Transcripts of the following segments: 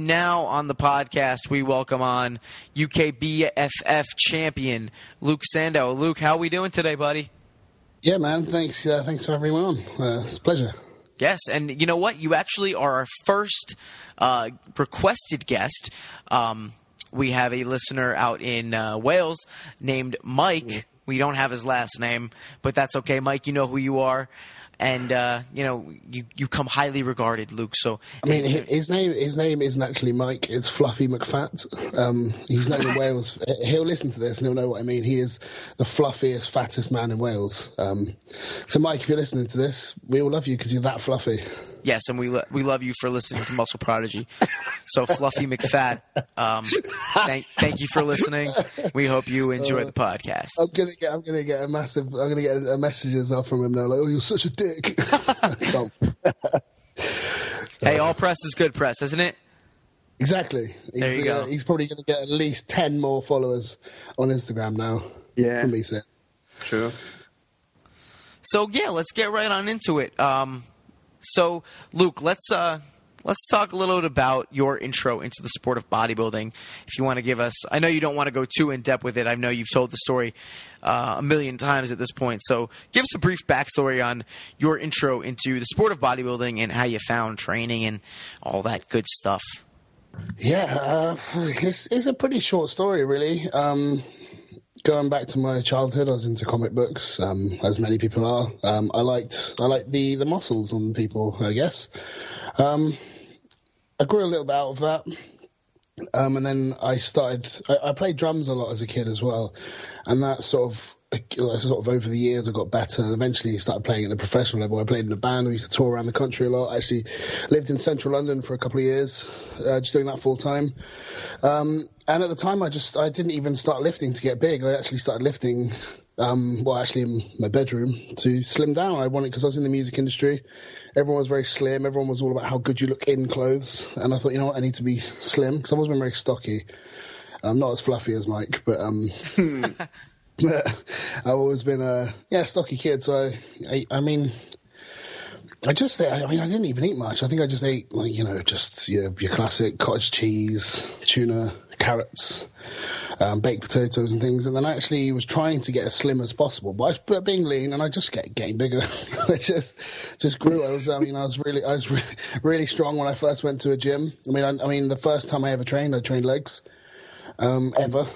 Now on the podcast, we welcome on UKBFF champion Luke Sandoe. Luke, how are we doing today, buddy? Yeah, man. Thanks. Thanks for having me on. It's a pleasure. Yes, and you know what? You actually are our first requested guest. We have a listener out in Wales named Mike. We don't have his last name, but that's okay. Mike, you know who you are. And, you come highly regarded, Luke. So I mean, his name isn't actually Mike. It's Fluffy McFat. He's known in Wales. He'll listen to this and he'll know what I mean. He is the fluffiest, fattest man in Wales. So, Mike, if you're listening to this, we all love you because you're that fluffy. Yes, and we love you for listening to Muscle Prodigy. So, Fluffy McFat, thank you for listening. We hope you enjoy the podcast. I'm gonna get messages off from him now, like, "Oh, you're such a dick." Hey, all press is good press, isn't it? Exactly. There you go. He's probably going to get at least 10 more followers on Instagram now. Yeah, from me saying. True. So yeah, let's get right on into it. So, Luke, let's talk a little bit about your intro into the sport of bodybuilding. If you want to give us, I know you don't want to go too in depth with it. I know you've told the story a million times at this point. So, give us a brief backstory on your intro into the sport of bodybuilding and how you found training and all that good stuff. Yeah, it's a pretty short story, really. Going back to my childhood, I was into comic books, as many people are. I liked the muscles on people, I guess. I grew a little bit out of that, and then I played drums a lot as a kid as well, and that sort of over the years I got better, and eventually started playing at the professional level. I played in a band. We used to tour around the country a lot. I actually lived in central London for a couple of years, just doing that full time. And at the time, I didn't even start lifting to get big. I actually started lifting, actually in my bedroom to slim down. I wanted, because I was in the music industry. Everyone was very slim. Everyone was all about how good you look in clothes. And I thought, you know what, I need to be slim, because I've always been very stocky. I'm not as fluffy as Mike, but I've always been a stocky kid. So I didn't even eat much. I think I just ate, your classic cottage cheese, tuna, carrots, baked potatoes and things. And then I actually was trying to get as slim as possible, but being lean, and I just kept getting bigger. I just grew. I was really strong when I first went to a gym. I mean, the first time I trained legs, ever.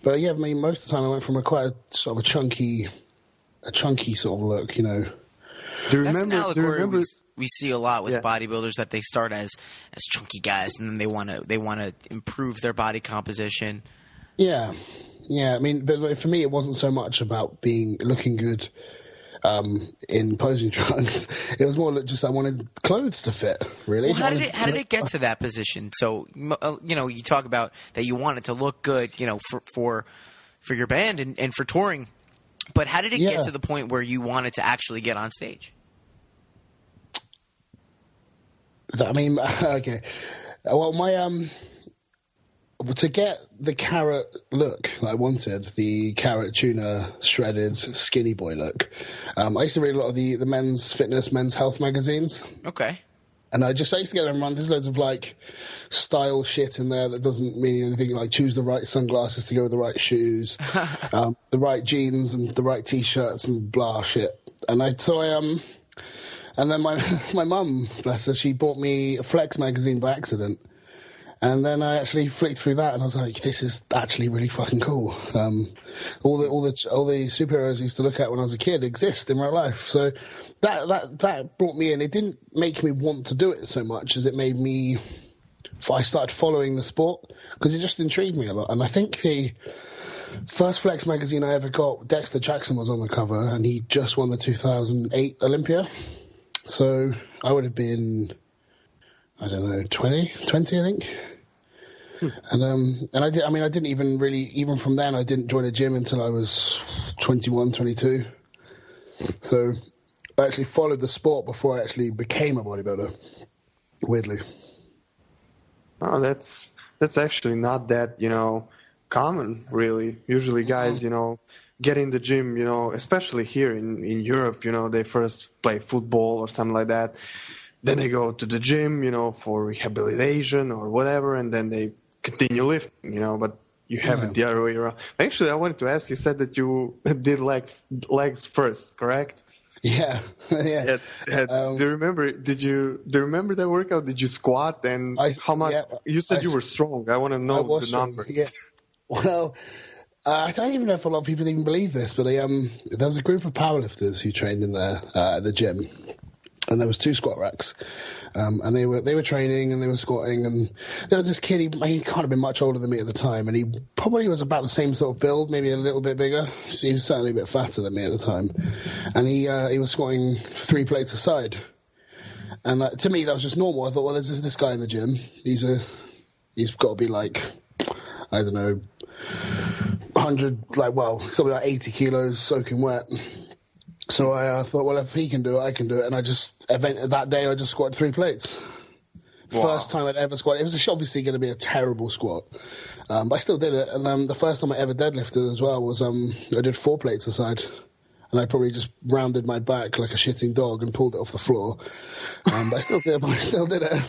But yeah, most of the time I went from quite a sort of a chunky sort of look, Do you remember? We see a lot with bodybuilders that they start as chunky guys, and then they want to improve their body composition. Yeah. I mean, but for me, it wasn't so much about looking good in posing trunks. It was more just I wanted clothes to fit. Really. Well, how did it get to that position? So you talk about that you wanted to look good, for your band and for touring. But how did it get to the point where you wanted to actually get on stage? Okay. Well, to get the carrot look I wanted, the carrot tuna shredded skinny boy look, I used to read a lot of the men's fitness, men's health magazines. Okay. And I used to get them around. There's loads of style shit in there that doesn't mean anything, like choose the right sunglasses to go with the right shoes, the right jeans and the right t-shirts and blah shit. And and then my mum, bless her, she bought me a Flex magazine by accident. And then I actually flicked through that, and I was like, "This is actually really fucking cool." All the superheroes I used to look at when I was a kid exist in real life. So that brought me in. It didn't make me want to do it so much as it made me. I started following the sport because it just intrigued me a lot. And I think the first Flex magazine I ever got, Dexter Jackson was on the cover, and he just won the 2008 Olympia. So I would have been, I don't know, 20 I think. And I didn't even really, even from then, I didn't join a gym until I was 21, 22. So I actually followed the sport before I actually became a bodybuilder, weirdly. Oh, that's actually not that, common, really. Usually guys, get in the gym, especially here in Europe, they first play football or something like that. then they go to the gym, for rehabilitation or whatever, and then they continue lifting, but you have it the other way around. Actually, I wanted to ask, you said that you did legs first, correct? Yeah. Do you remember that workout? Did you squat, and how much? You said you were strong. I want to know the numbers. Yeah. Well, I don't even know if a lot of people even believe this, but there's a group of powerlifters who trained in there at the gym. And there was 2 squat racks, and they were training and they were squatting, and there was this kid. He can't have been much older than me at the time, and he probably was about the same sort of build, maybe a little bit bigger. So he was certainly a bit fatter than me at the time, and he was squatting 3 plates a side, and to me that was just normal. I thought, well, there's this guy in the gym. He's got to be like, I don't know, 100, he's got to be like 80 kilos soaking wet. So I thought, well, if he can do it, I can do it. And that day I just squatted 3 plates. Wow. First time I'd ever squatted. It was obviously going to be a terrible squat. But I still did it. And the first time I ever deadlifted as well was I did 4 plates a side. And I probably just rounded my back like a shitting dog and pulled it off the floor. But I still did it.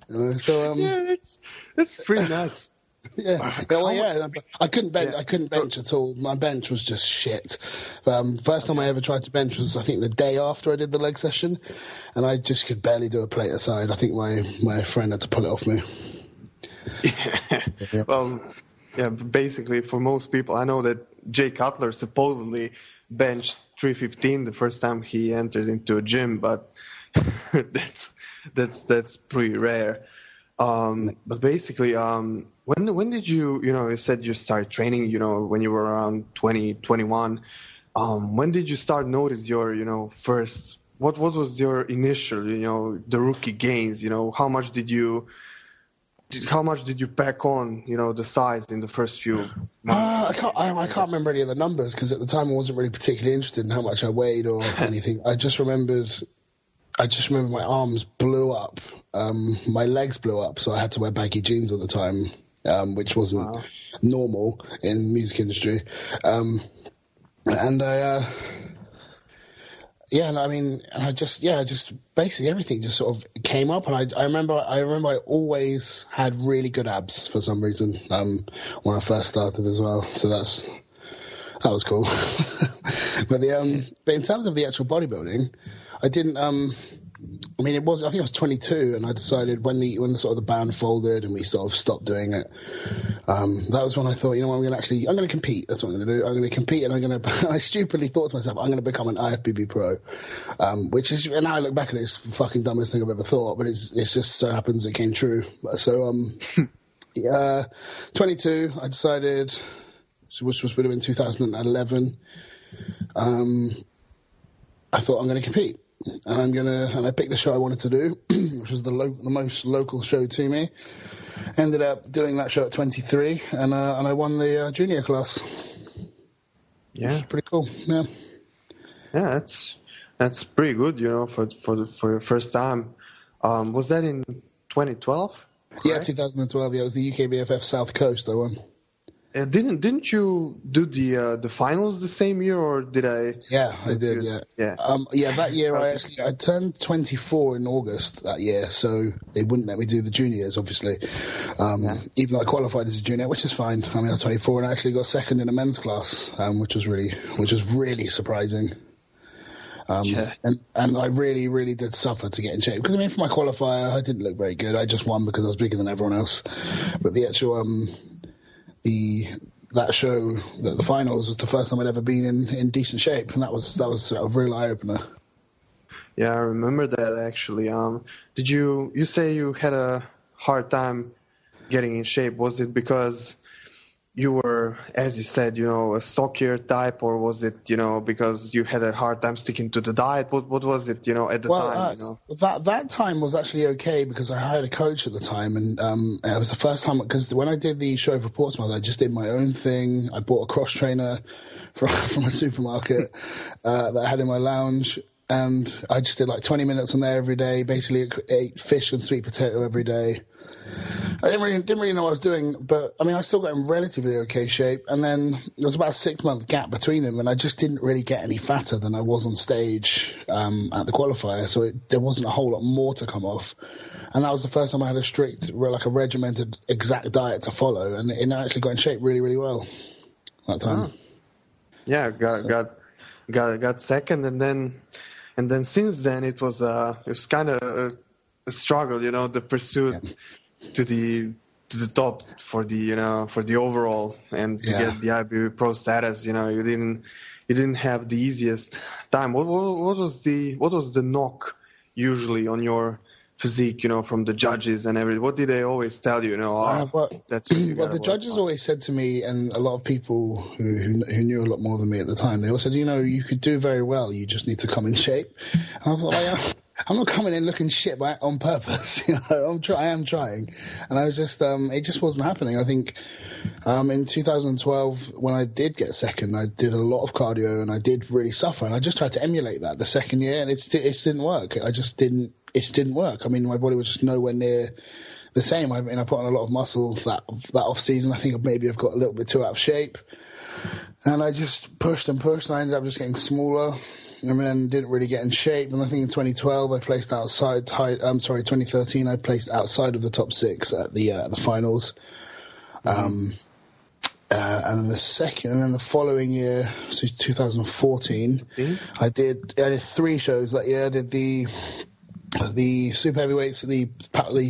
Yeah, that's pretty nuts. Yeah, I couldn't bench at all. My bench was just shit. First time I ever tried to bench was, I think, the day after I did the leg session, and I just could barely do a plate aside. I think my friend had to pull it off me. Yeah. Well, yeah, basically for most people, I know that Jay Cutler supposedly benched 315 the first time he entered into a gym, but that's pretty rare. But basically, when did you said you started training, when you were around 20, 21, when did you start notice your, first, what was your initial, the rookie gains, how much did you pack on, the size in the first few months? I can't remember any of the numbers because at the time I wasn't really particularly interested in how much I weighed or anything. I just remember my arms blew up. My legs blew up, so I had to wear baggy jeans all the time, which wasn't normal in music industry. Just basically everything just sort of came up, and I remember I always had really good abs for some reason when I first started as well. So that was cool. But in terms of the actual bodybuilding, I didn't. I think I was 22, and I decided when the sort of the band folded and we sort of stopped doing it. That was when I thought, I'm going to compete. That's what I'm going to do. I'm going to compete, and I stupidly thought to myself, I'm going to become an IFBB pro, which is, and now I look back at it, it's the fucking dumbest thing I've ever thought, but it's just so happens it came true. So, 22, I decided, which would have been 2011. I thought I'm going to compete. And I picked the show I wanted to do, which was the most local show to me. Ended up doing that show at 23, and I won the junior class. Yeah, which is pretty cool. Yeah, that's pretty good, for your first time. Was that in 2012? Yeah, 2012. Yeah, it was the UKBFF South Coast I won. Didn't you do the finals the same year, or did I? Yeah, I did. Yeah. That year I turned 24 in August that year, so they wouldn't let me do the juniors, obviously. Even though I qualified as a junior, which is fine. I was 24 and I actually got second in a men's class, which was really surprising. And I really, really did suffer to get in shape because for my qualifier I didn't look very good. I just won because I was bigger than everyone else, but the actual that show, the finals, was the first time I'd ever been in decent shape, and that was a real eye opener. Yeah, I remember that actually. Did you say you had a hard time getting in shape? Was it because you were, as you said, a stockier type, or was it, because you had a hard time sticking to the diet? What was it, at the time? That time was actually okay because I hired a coach at the time, and it was the first time, because when I did the show for Portsmouth, I just did my own thing. I bought a cross trainer from a supermarket that I had in my lounge, and I just did like 20 minutes on there every day. Basically, ate fish and sweet potato every day. I didn't really know what I was doing, but I mean, I still got in relatively okay shape. And then there was about a 6-month gap between them, and I just didn't really get any fatter than I was on stage at the qualifier. So there wasn't a whole lot more to come off. And that was the first time I had a strict, like a regimented, exact diet to follow, and it actually got in shape really, really well that time. Yeah, got second, and then since then it was kind of a struggle, the pursuit to the top for the overall and to get the IBB Pro status. You didn't have the easiest time. What was the knock usually on your physique, from the judges and everything? What did they always tell you? That's what the judges always said to me, and a lot of people who knew a lot more than me at the time, they all said, you could do very well. You just need to come in shape. And I thought, I'm not coming in looking shit on purpose. I am trying, and I was just it just wasn't happening. I think in 2012 when I did get second, I did a lot of cardio and I did really suffer, and I just tried to emulate that the second year, and it didn't work. It didn't work. I mean, my body was just nowhere near the same. I mean, I put on a lot of muscle that off season. I think maybe I've got a little bit too out of shape, and I just pushed and pushed, and I ended up just getting smaller, and then didn't really get in shape. And I think in 2012 I placed outside. 2013 I placed outside of the top 6 at the finals. And then the following year, so 2014, I did 3 shows that year. I did the super heavyweights at the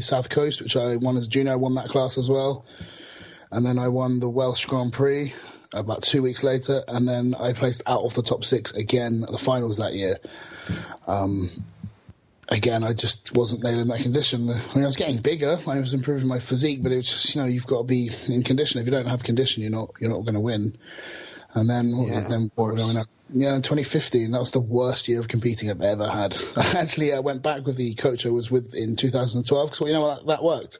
South Coast, which I won as a junior. I won that class as well. And then I won the Welsh Grand Prix about 2 weeks later. And then I placed out of the top 6 again at the finals that year. Again, I just wasn't nailing that condition. I mean, I was getting bigger. I was improving my physique, but it was just, you've got to be in condition. If you don't have condition, you're not going to win. And then, in 2015, that was the worst year of competing I've ever had. I went back with the coach I was with in 2012 because, that worked.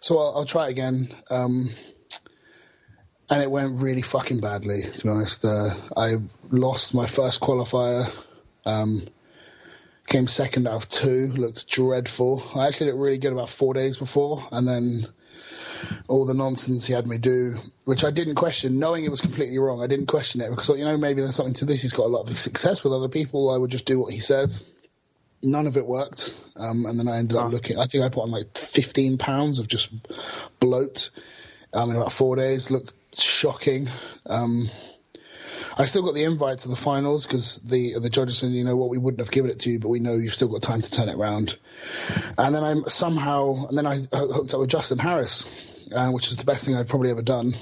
So I'll try it again. And it went really fucking badly, to be honest. I lost my first qualifier. Came second out of 2, looked dreadful. I actually looked really good about 4 days before, and then all the nonsense he had me do, which I didn't question, knowing it was completely wrong. I didn't question it because, maybe there's something to this. He's got a lot of success with other people. I would just do what he said. None of it worked. And then I ended up I think I put on like 15 pounds of just bloat in about 4 days. Looked shocking. I still got the invite to the finals because the judges said, we wouldn't have given it to you, but we know you've still got time to turn it around. And then I hooked up with Justin Harris, which is the best thing I've probably ever done.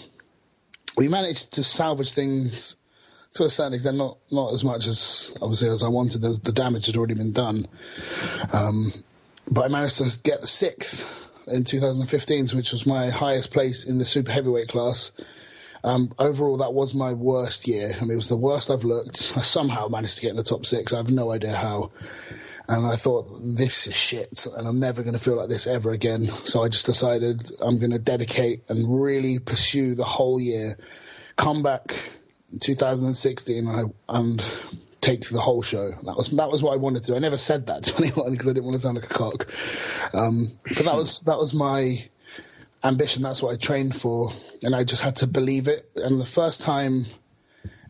We managed to salvage things to a certain extent, not as much as obviously as I wanted, as the damage had already been done. But I managed to get the 6th in 2015, which was my highest place in the super heavyweight class. Overall, that was my worst year. I mean, it was the worst I've looked. I somehow managed to get in the top 6. I have no idea how. And I thought, this is shit, and I'm never going to feel like this ever again. So I just decided I'm going to dedicate and really pursue the whole year. Come back in 2016 and take the whole show. That was what I wanted to do. I never said that to anyone because I didn't want to sound like a cock. But that was my ambition. That's what I trained for, and I just had to believe it. And the first time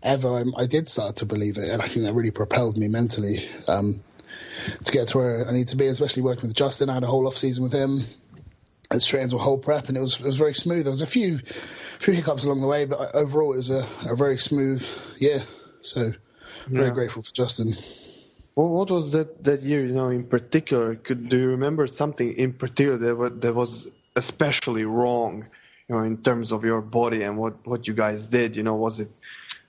ever I did start to believe it, and I think that really propelled me mentally to get to where I need to be, especially working with Justin. I had a whole off season with him and straight into a whole prep, and it was very smooth. There was a few hiccups along the way, but overall it was a very smooth year. So very grateful for Justin. Well, what was that year, in particular? Do you remember something in particular that was especially wrong, in terms of your body and what you guys did? Was it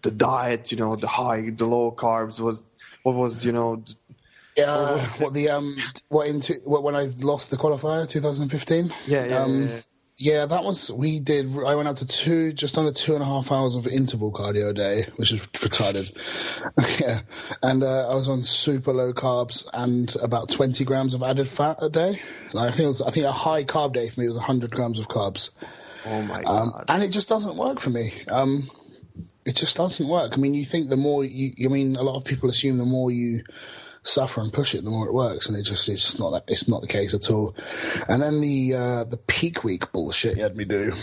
the diet, the high, the low carbs? What was when I lost the qualifier 2015? Yeah, that was, I went up to just under 2.5 hours of interval cardio a day, which is retarded. Yeah. And I was on super low carbs and about 20 grams of added fat a day. I think a high carb day for me was 100 grams of carbs. Oh my God. And it just doesn't work for me. It just doesn't work. I mean, you think the more a lot of people assume the more you suffer and push it, the more it works, and it's just not the case at all. And then the peak week bullshit he had me do,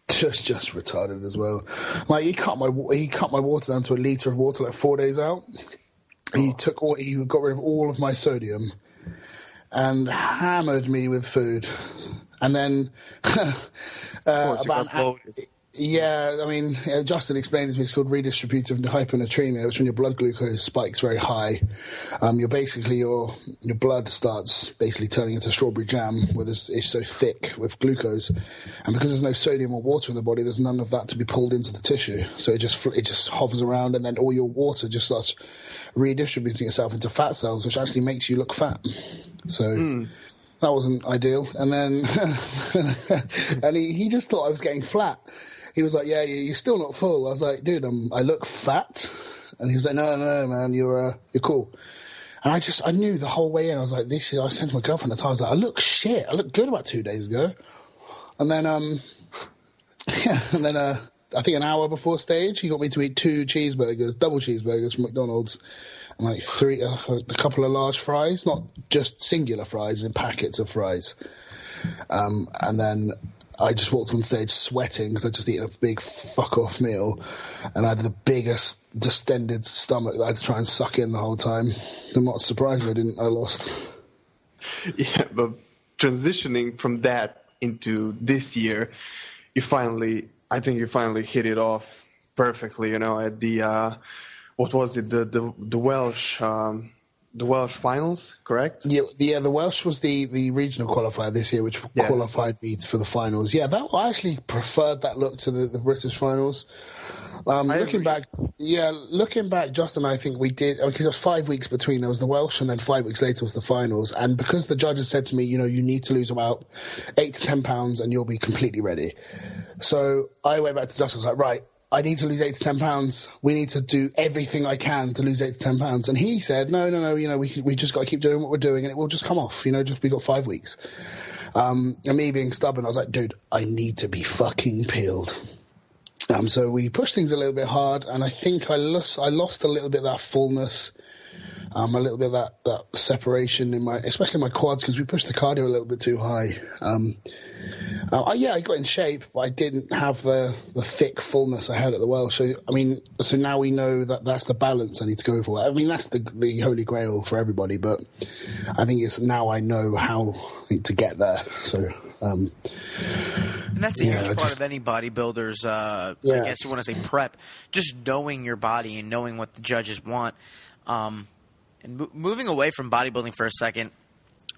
just retarded as well. Like he cut my water down to a liter of water like 4 days out. He got rid of all of my sodium and hammered me with food, and then yeah, I mean, Justin explained to me it's called Redistributive Hyponatremia, which when your blood glucose spikes very high, your blood starts basically turning into strawberry jam, where it's so thick with glucose, and because there's no sodium or water in the body, there's none of that to be pulled into the tissue, so it just hovers around, and then all your water just starts redistributing itself into fat cells, which actually makes you look fat. So. That wasn't ideal. And then and he just thought I was getting flat. He was like, yeah, you're still not full. I was like, dude, I look fat. And he was like, no, man, you're cool. And I knew the whole way in. I was like, I said to my girlfriend at the time, I was like, I look shit. I looked good about 2 days ago. And then, I think an hour before stage, he got me to eat 2 cheeseburgers, double cheeseburgers from McDonald's. And like a couple of large fries, not just singular fries, in packets of fries. And then I just walked on stage sweating because I'd just eaten a big fuck-off meal. And I had the biggest distended stomach that I had to try and suck in the whole time. I'm not surprised I lost. Yeah, but transitioning from that into this year, I think you finally hit it off perfectly, at the... what was it? The Welsh Finals, correct? Yeah. The Welsh was the regional qualifier this year, which qualified me for the finals. Yeah, I actually preferred that look to the British finals. Looking back, Justin, I think we did, because there was 5 weeks between. There was the Welsh, and then 5 weeks later was the finals. And because the judges said to me, you need to lose about 8 to 10 pounds, and you'll be completely ready. So I went back to Justin. I was like, right, I need to lose 8 to 10 pounds. We need to do everything I can to lose 8 to 10 pounds. And he said, no, we just got to keep doing what we're doing and it will just come off. We got 5 weeks. And me being stubborn, I was like, dude, I need to be fucking peeled. So we pushed things a little bit hard, and I think I lost a little bit of that fullness, a little bit of that separation especially my quads, because we pushed the cardio a little bit too high. I got in shape, but I didn't have the thick fullness I had at the Welsh. So now we know that's the balance I need to go for. I mean, that's the holy grail for everybody, but I think now I know how to get there. So. And that's a huge part of any bodybuilder's, I guess you want to say prep, just knowing your body and knowing what the judges want. And moving away from bodybuilding for a second,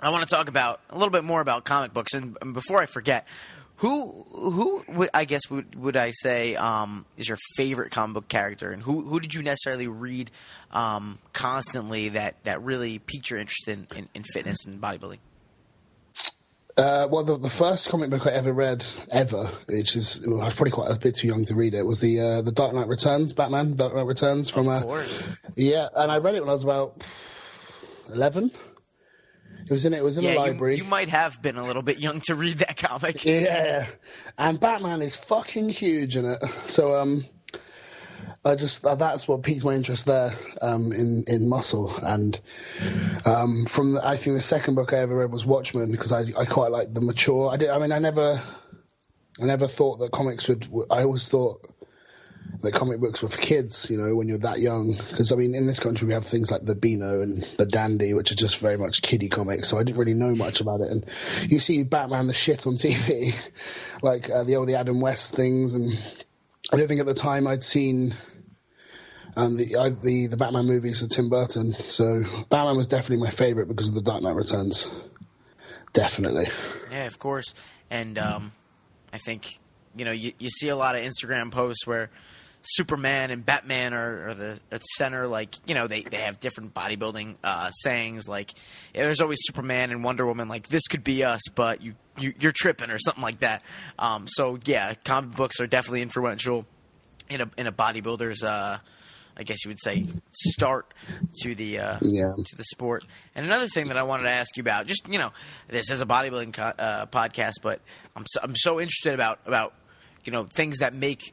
I want to talk about a little bit more about comic books. And before I forget, who I guess would I say is your favorite comic book character, and who did you necessarily read constantly that really piqued your interest in fitness and bodybuilding? Well, the first comic book I ever read, which is, I was probably quite a bit too young to read it, was the Dark Knight Returns, Batman, Dark Knight Returns. From, of course. Yeah, and I read it when I was about 11. It was in a library. You might have been a little bit young to read that comic. Yeah, and Batman is fucking huge in it. So that's what piqued my interest there in muscle. And I think the second book I ever read was Watchmen, because I quite liked the mature. I never thought that comics I always thought that comic books were for kids, when you're that young. Because, in this country we have things like the Beano and the Dandy, which are just very much kiddie comics, so I didn't really know much about it. And you see Batman the shit on TV, like the Adam West things, and I don't think at the time I'd seen the Batman movies with Tim Burton. So Batman was definitely my favourite because of the Dark Knight Returns. Definitely. Yeah, of course. And I think, you see a lot of Instagram posts where Superman and Batman are at the center. Like, they have different bodybuilding sayings. Like, there's always Superman and Wonder Woman. Like, this could be us, but you're tripping or something like that. So, yeah, comic books are definitely influential in a bodybuilder's I guess you would say, start to the to the sport. And another thing that I wanted to ask you about, just this is a bodybuilding podcast, but I'm so interested about things that make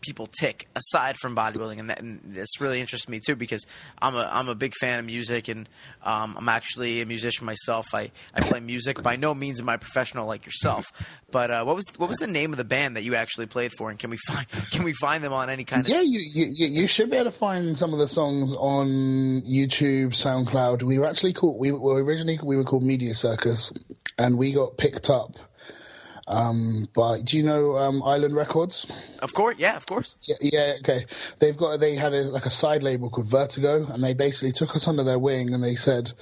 people tick aside from bodybuilding, and this really interests me too because I'm a big fan of music, and I'm actually a musician myself. I play music. By no means am I professional like yourself, but what was the name of the band that you actually played for, and can we find them on any kind of? Yeah, you should be able to find some of the songs on YouTube, SoundCloud. We were actually called originally called Media Circus, and we got picked up. But do you know Island Records? Of course, yeah, of course. Yeah, okay. They had a side label called Vertigo, and they basically took us under their wing, and they said,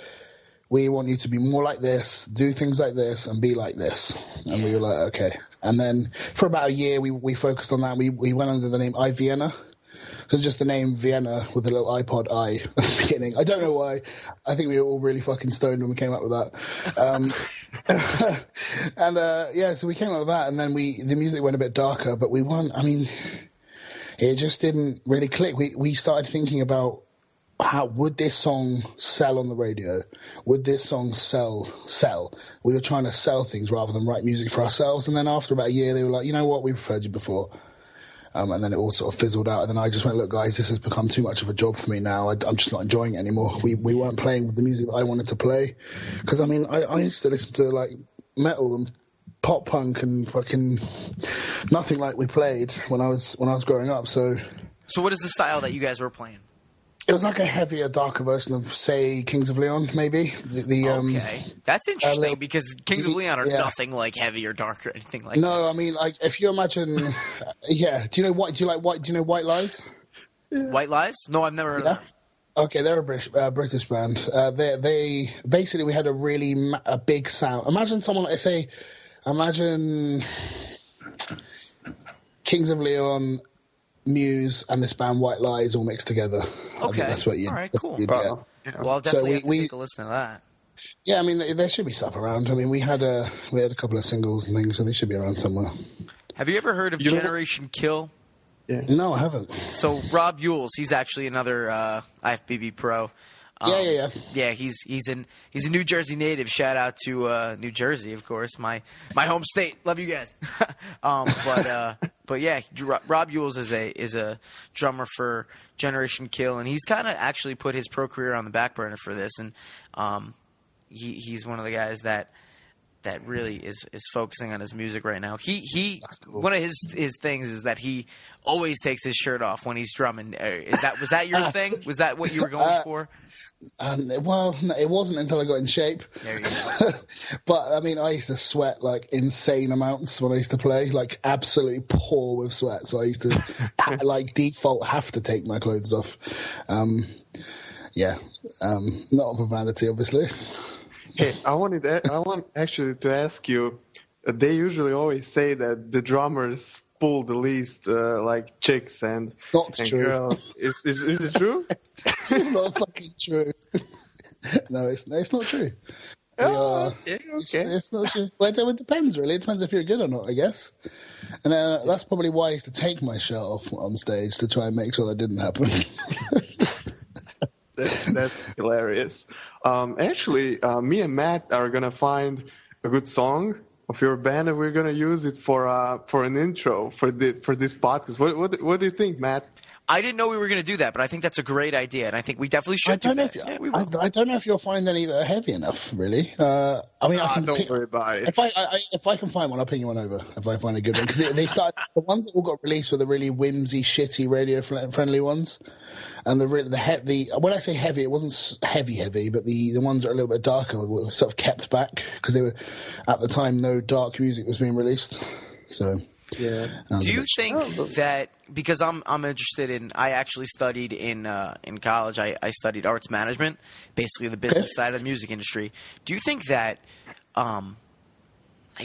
"We want you to be more like this, do things like this, and be like this." And we were like, okay. And then for about a year, we focused on that. We went under the name I Vienna. So just the name Vienna with a little iPod I at the beginning. I don't know why. I think we were all really fucking stoned when we came up with that. So we came up with that, and then the music went a bit darker, but it just didn't really click. We started thinking about how would this song sell on the radio? Would this song sell? We were trying to sell things rather than write music for ourselves. And then after about a year, they were like, you know what, we preferred you before. And then it all sort of fizzled out. And then I just went, look, guys, this has become too much of a job for me now. I'm just not enjoying it anymore. We weren't playing with the music that I wanted to play. Because, I used to listen to, like, metal and pop punk and fucking nothing like we played when I was growing up. So what is the style that you guys were playing? It was like a heavier, darker version of, say, Kings of Leon, maybe. Okay. That's interesting because Kings of Leon are nothing like heavy or dark or anything like that. No, like, if you imagine... yeah. Do you know White Lies? White Lies? No, I've never heard of them. Okay, they're a British band. They basically, we had a big sound. Imagine someone, imagine Kings of Leon... Muse and this band White Lies all mixed together. Okay. I think that's what you. All right, cool. Well, I'll definitely have to take a listen to that. Yeah, there should be stuff around. We had a couple of singles and things, so they should be around somewhere. Have you ever heard of Generation Kill? Yeah. No, I haven't. So Rob Yules, he's actually another IFBB pro. Yeah. Yeah, he's a New Jersey native. Shout out to New Jersey, of course, my home state. Love you guys. But yeah, Rob Yules is a drummer for Generation Kill, and he's kind of actually put his pro career on the back burner for this, and he's one of the guys that really is focusing on his music right now. Cool. One of his things is that he always takes his shirt off when he's drumming. Was that your thing? Was that what you were going for? Well, no, it wasn't until I got in shape. There you go. But I used to sweat like insane amounts when I used to play, like absolutely pour with sweat. So I used to like default have to take my clothes off. Not for vanity, obviously. Hey, I want actually to ask you. They usually always say that the drummers pull the least, like chicks and true. Girls. Is it true? It's not fucking true. No, it's not true. Okay. It's not true. Well, it depends, really. It depends if you're good or not, I guess. And that's probably why I used to take my shirt off on stage to try and make sure that didn't happen. That's hilarious. Actually, me and Matt are gonna find a good song of your band, and we're gonna use it for an intro for this podcast. What do you think, Matt? I didn't know we were going to do that, but I think that's a great idea, and I think we definitely should do that. I don't know if you'll find any that are heavy enough, really. I can don't worry about it. If I can find one, I'll ping you one over if I find a good one. Because the ones that all got released were the really whimsy, shitty, radio-friendly ones. And when I say heavy, it wasn't heavy, but the ones that are a little bit darker were sort of kept back because they were, at the time, no dark music was being released. So... Yeah. Do you think that because I'm interested in? I actually studied in college. I studied arts management, basically the business side of the music industry. Do you think that? I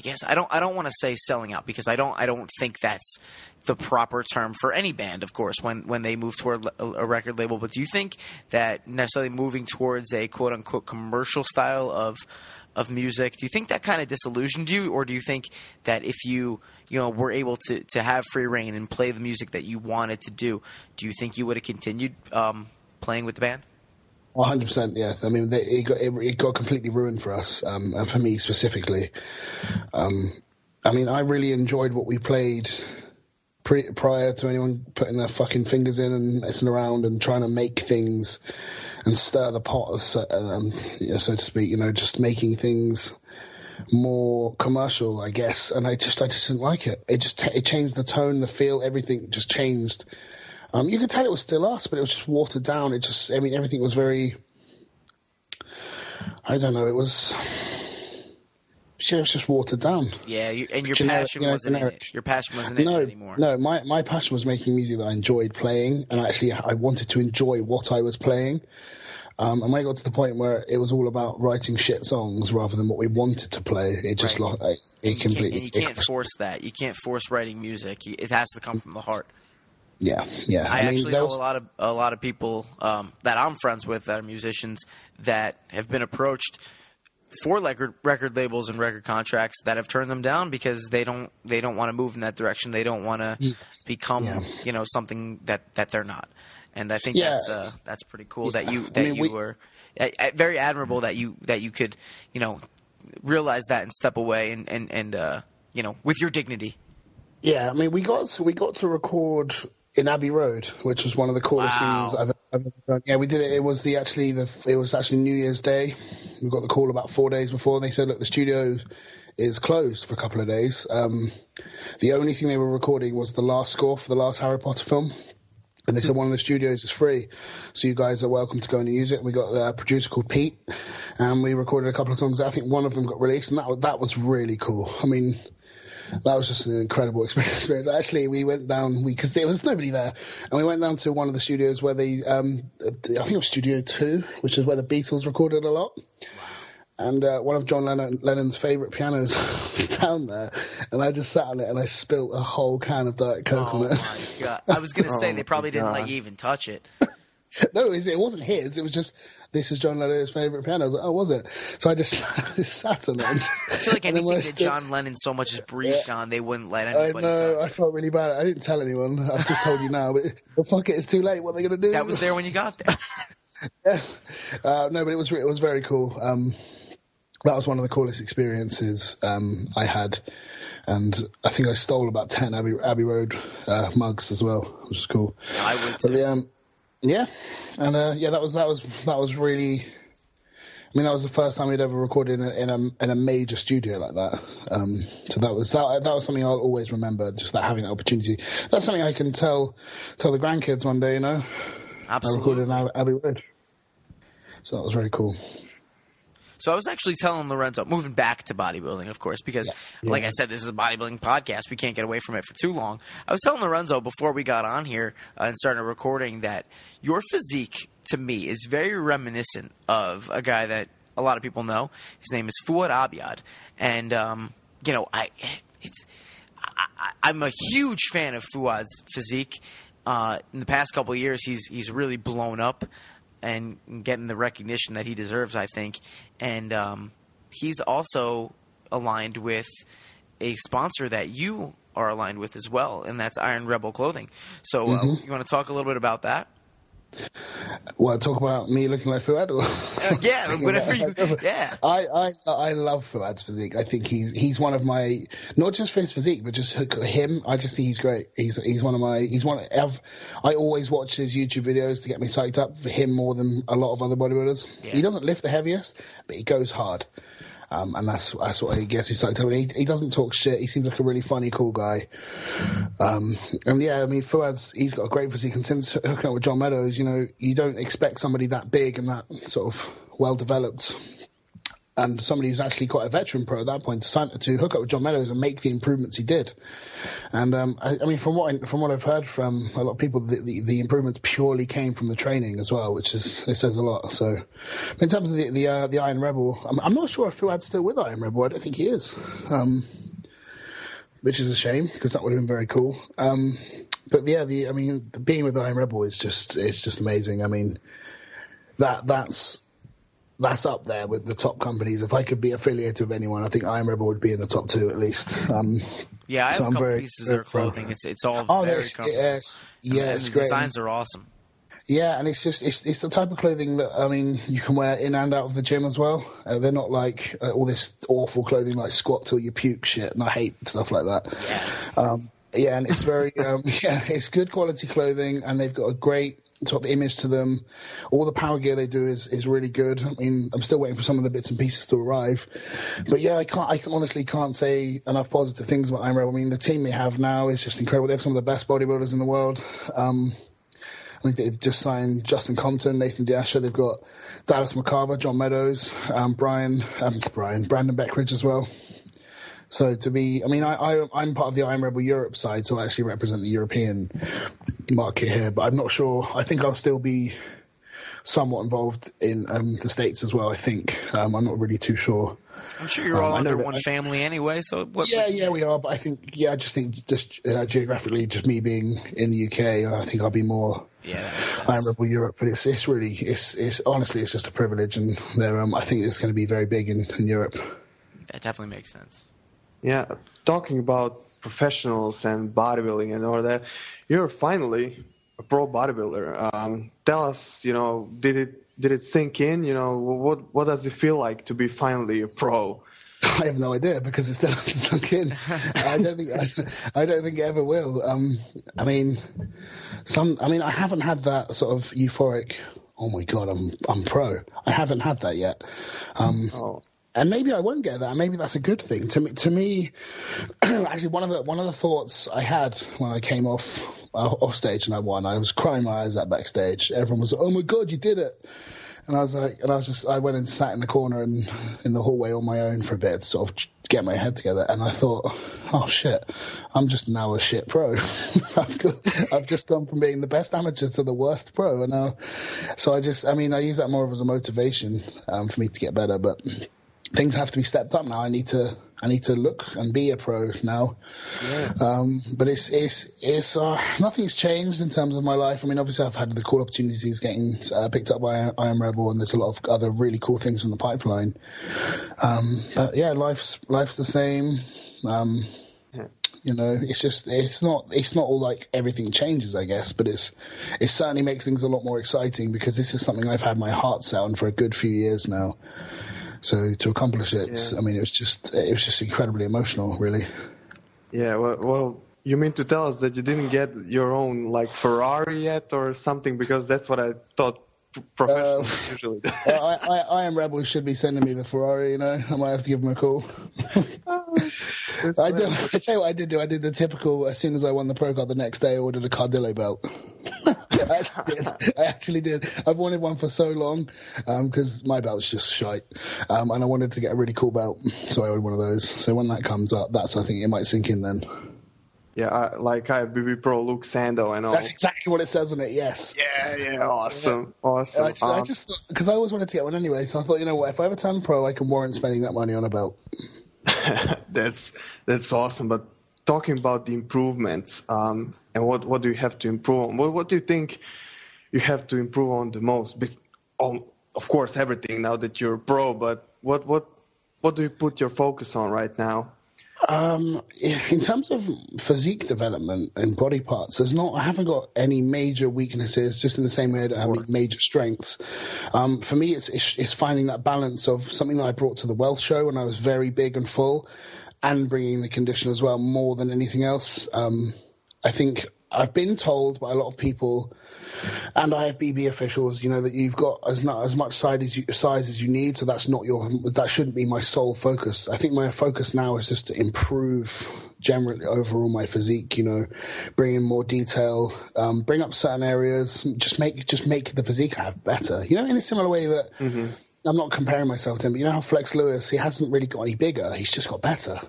guess I don't want to say selling out because I don't think that's the proper term for any band, of course, when they move toward a record label. But do you think that necessarily moving towards a quote unquote commercial style of music, do you think that kind of disillusioned you, or do you think that if you were able to have free reign and play the music that you wanted to do you think you would have continued playing with the band? 100%, yeah. It got completely ruined for us, and for me specifically. I really enjoyed what we played prior to anyone putting their fucking fingers in and messing around and trying to make things and stir the pot, so to speak. Just making things more commercial, I guess. And I just didn't like it. It changed the tone, the feel, everything just changed. You could tell it was still us, but it was just watered down. Everything was very, I don't know, it was just watered down. Yeah, your passion wasn't in it. Your passion wasn't in it anymore. No, my passion was making music that I enjoyed playing, and I wanted to enjoy what I was playing. And when I got to the point where it was all about writing shit songs rather than what we wanted to play, it just completely. You can't force that. You can't force writing music. It has to come from the heart. Yeah. I actually know a lot of people that I'm friends with that are musicians that have been approached for record labels and record contracts that have turned them down because they don't want to move in that direction. They don't want to become something that they're not. And I think that's pretty cool that you were very admirable that you could realize that and step away and with your dignity. Yeah, I mean we got to record in Abbey Road, which was one of the coolest things I've ever done. Yeah, we did it. It was actually New Year's Day. We got the call about 4 days before, and they said, "Look, the studio is closed for a couple of days." The only thing they were recording was the last score for the last Harry Potter film. And they said one of the studios is free, so you guys are welcome to go and use it. And we got a producer called Pete, and we recorded a couple of songs. I think one of them got released, and that was really cool. I mean, that was just an incredible experience. Actually, we went down because there was nobody there, and we went down to one of the studios where I think it was Studio 2, which is where the Beatles recorded a lot. And one of John Lennon's favourite pianos was down there, and I just sat on it and I spilt a whole can of Diet Coke on it. Oh my God! I was going to say they probably didn't let you even touch it. No, it wasn't his. It was just, this is John Lennon's favourite piano. I was like, oh, was it? So I just sat on it. I feel like anything that John Lennon so much as breathed on, they wouldn't let anybody touch. I felt really bad. I didn't tell anyone. I've just told you now. But fuck it, it's too late. What are they going to do? That was there when you got there. Yeah. No, but it was very cool. That was one of the coolest experiences I had, and I think I stole about 10 Abbey Road mugs as well, which is cool. Yeah, I would too. That was really. I mean, that was the first time we'd ever recorded in a major studio like that. So that was something I'll always remember. Just having that opportunity. That's something I can tell the grandkids one day. Absolutely. I recorded in Abbey Road. So that was very cool. So I was actually telling Lorenzo, moving back to bodybuilding, of course, because like I said, this is a bodybuilding podcast. We can't get away from it for too long. I was telling Lorenzo before we got on here and started recording that your physique, to me, is very reminiscent of a guy that a lot of people know. His name is Fouad Abiad. And, I'm a huge fan of Fouad's physique. In the past couple of years, he's really blown up and getting the recognition that he deserves, I think. And he's also aligned with a sponsor that you are aligned with as well, and that's Iron Rebel Clothing. So you want to talk a little bit about that? Well, talk about me looking like Fouad? Yeah, whatever you... Yeah. I love Fouad's physique. I think he's one of my... Not just for his physique, but just him. I just think he's great. I always watch his YouTube videos to get me psyched up for him more than a lot of other bodybuilders. Yeah. He doesn't lift the heaviest, but he goes hard. And that's what he gets me psyched up. And he doesn't talk shit. He seems like a really funny, cool guy. And yeah, I mean, he's got a great physique. And since hooking up with John Meadows, you don't expect somebody that big and that sort of well-developed and somebody who's actually quite a veteran pro at that point to hook up with John Meadows and make the improvements he did. And I mean, from what I've heard from a lot of people, the improvements purely came from the training as well, it says a lot. So, in terms of the Iron Rebel, I'm not sure if Fouad's still with Iron Rebel. I don't think he is, which is a shame because that would have been very cool. But yeah, being with Iron Rebel is just amazing. I mean, that's up there with the top companies. If I could be affiliated with anyone, I think Iron Rebel would be in the top 2 at least. Yeah, I have a couple pieces of their clothing. It's all very comfortable. It's the great. Designs are awesome. Yeah, and it's the type of clothing that you can wear in and out of the gym as well. They're not like all this awful clothing like squat till you puke shit, and I hate stuff like that. Yeah. Yeah, and it's very it's good quality clothing, and they've got a great sort of image to them. All the power gear they do is really good. I mean, I'm still waiting for some of the bits and pieces to arrive, but yeah, I honestly can't say enough positive things about IronReb. I mean, the team they have now is just incredible. They have some of the best bodybuilders in the world. I think they've just signed Justin Compton, Nathan Diasha. They've got Dallas McCarver, John Meadows, Brandon Beckridge as well. So I'm part of the I'm Rebel Europe side, so I actually represent the European market here. But I'm not sure. I think I'll still be somewhat involved in the States as well, I think. I'm not really too sure. I'm sure you're all under one family anyway, so... Yeah, we are, but I just think geographically, just me being in the UK, I think I'll be more... Yeah, that makes sense. I'm Rebel Europe, but it's honestly, it's just a privilege, and I think it's going to be very big in Europe. That definitely makes sense. Yeah, talking about professionals and bodybuilding and all that, you're finally a pro bodybuilder. Tell us, did it sink in? What does it feel like to be finally a pro? I have no idea because it still hasn't sunk in. I don't think it ever will. I haven't had that sort of euphoric. Oh my God, I'm pro. I haven't had that yet. And maybe I won't get that. Maybe that's a good thing. To me, actually, one of the thoughts I had when I came off stage and I won, I was crying my eyes out backstage. Everyone was like, "Oh my God, you did it!" And I went and sat in the corner and in the hallway on my own for a bit, to sort of get my head together. And I thought, "Oh shit, I'm just now a shit pro. I've just gone from being the best amateur to the worst pro." And now, so I use that more as a motivation for me to get better, but. Things have to be stepped up now. I need to look and be a pro now. Yeah. But it's nothing's changed in terms of my life. I mean, obviously I've had the cool opportunities getting picked up by I Am Rebel, and there's a lot of other really cool things from the pipeline. But yeah, life's the same. It's not all like everything changes, I guess, but it certainly makes things a lot more exciting because this is something I've had my heart set on for a good few years now. So to accomplish it, I mean, it was just incredibly emotional, really. Yeah, well, you mean to tell us that you didn't get your own like Ferrari yet or something? Because that's what I thought professionals usually do. I Am Rebel should be sending me the Ferrari. I might have to give them a call. I tell you what I did do. I did the typical. As soon as I won the pro card, the next day I ordered a Cardillo belt. I actually did. I've wanted one for so long because my belt's just shite, and I wanted to get a really cool belt, so I ordered one of those. So when that comes up, I think it might sink in then. Yeah, I have BB Pro Luke Sandoe and all. That's exactly what it says on it. Yes. Yeah. Awesome. I just thought, because I always wanted to get one anyway, so I thought, what, if I ever turn pro, I can warrant spending that money on a belt. That's awesome. But talking about the improvements, and what do you have to improve on? What do you think you have to improve on the most? Of course, everything now that you're a pro, but what do you put your focus on right now? In terms of physique development and body parts, I haven't got any major weaknesses, just in the same way that I have major strengths. For me, it's finding that balance of something that I brought to the Welsh show when I was very big and full, and bringing the condition as well more than anything else. I think I've been told by a lot of people, and IFBB officials, that you've got as much size as you need. So that shouldn't be my sole focus. I think my focus now is just to improve generally overall my physique. Bring in more detail, bring up certain areas, just make the physique I have better. In a similar way that I'm not comparing myself to him, but how Flex Lewis, he hasn't really got any bigger. He's just got better.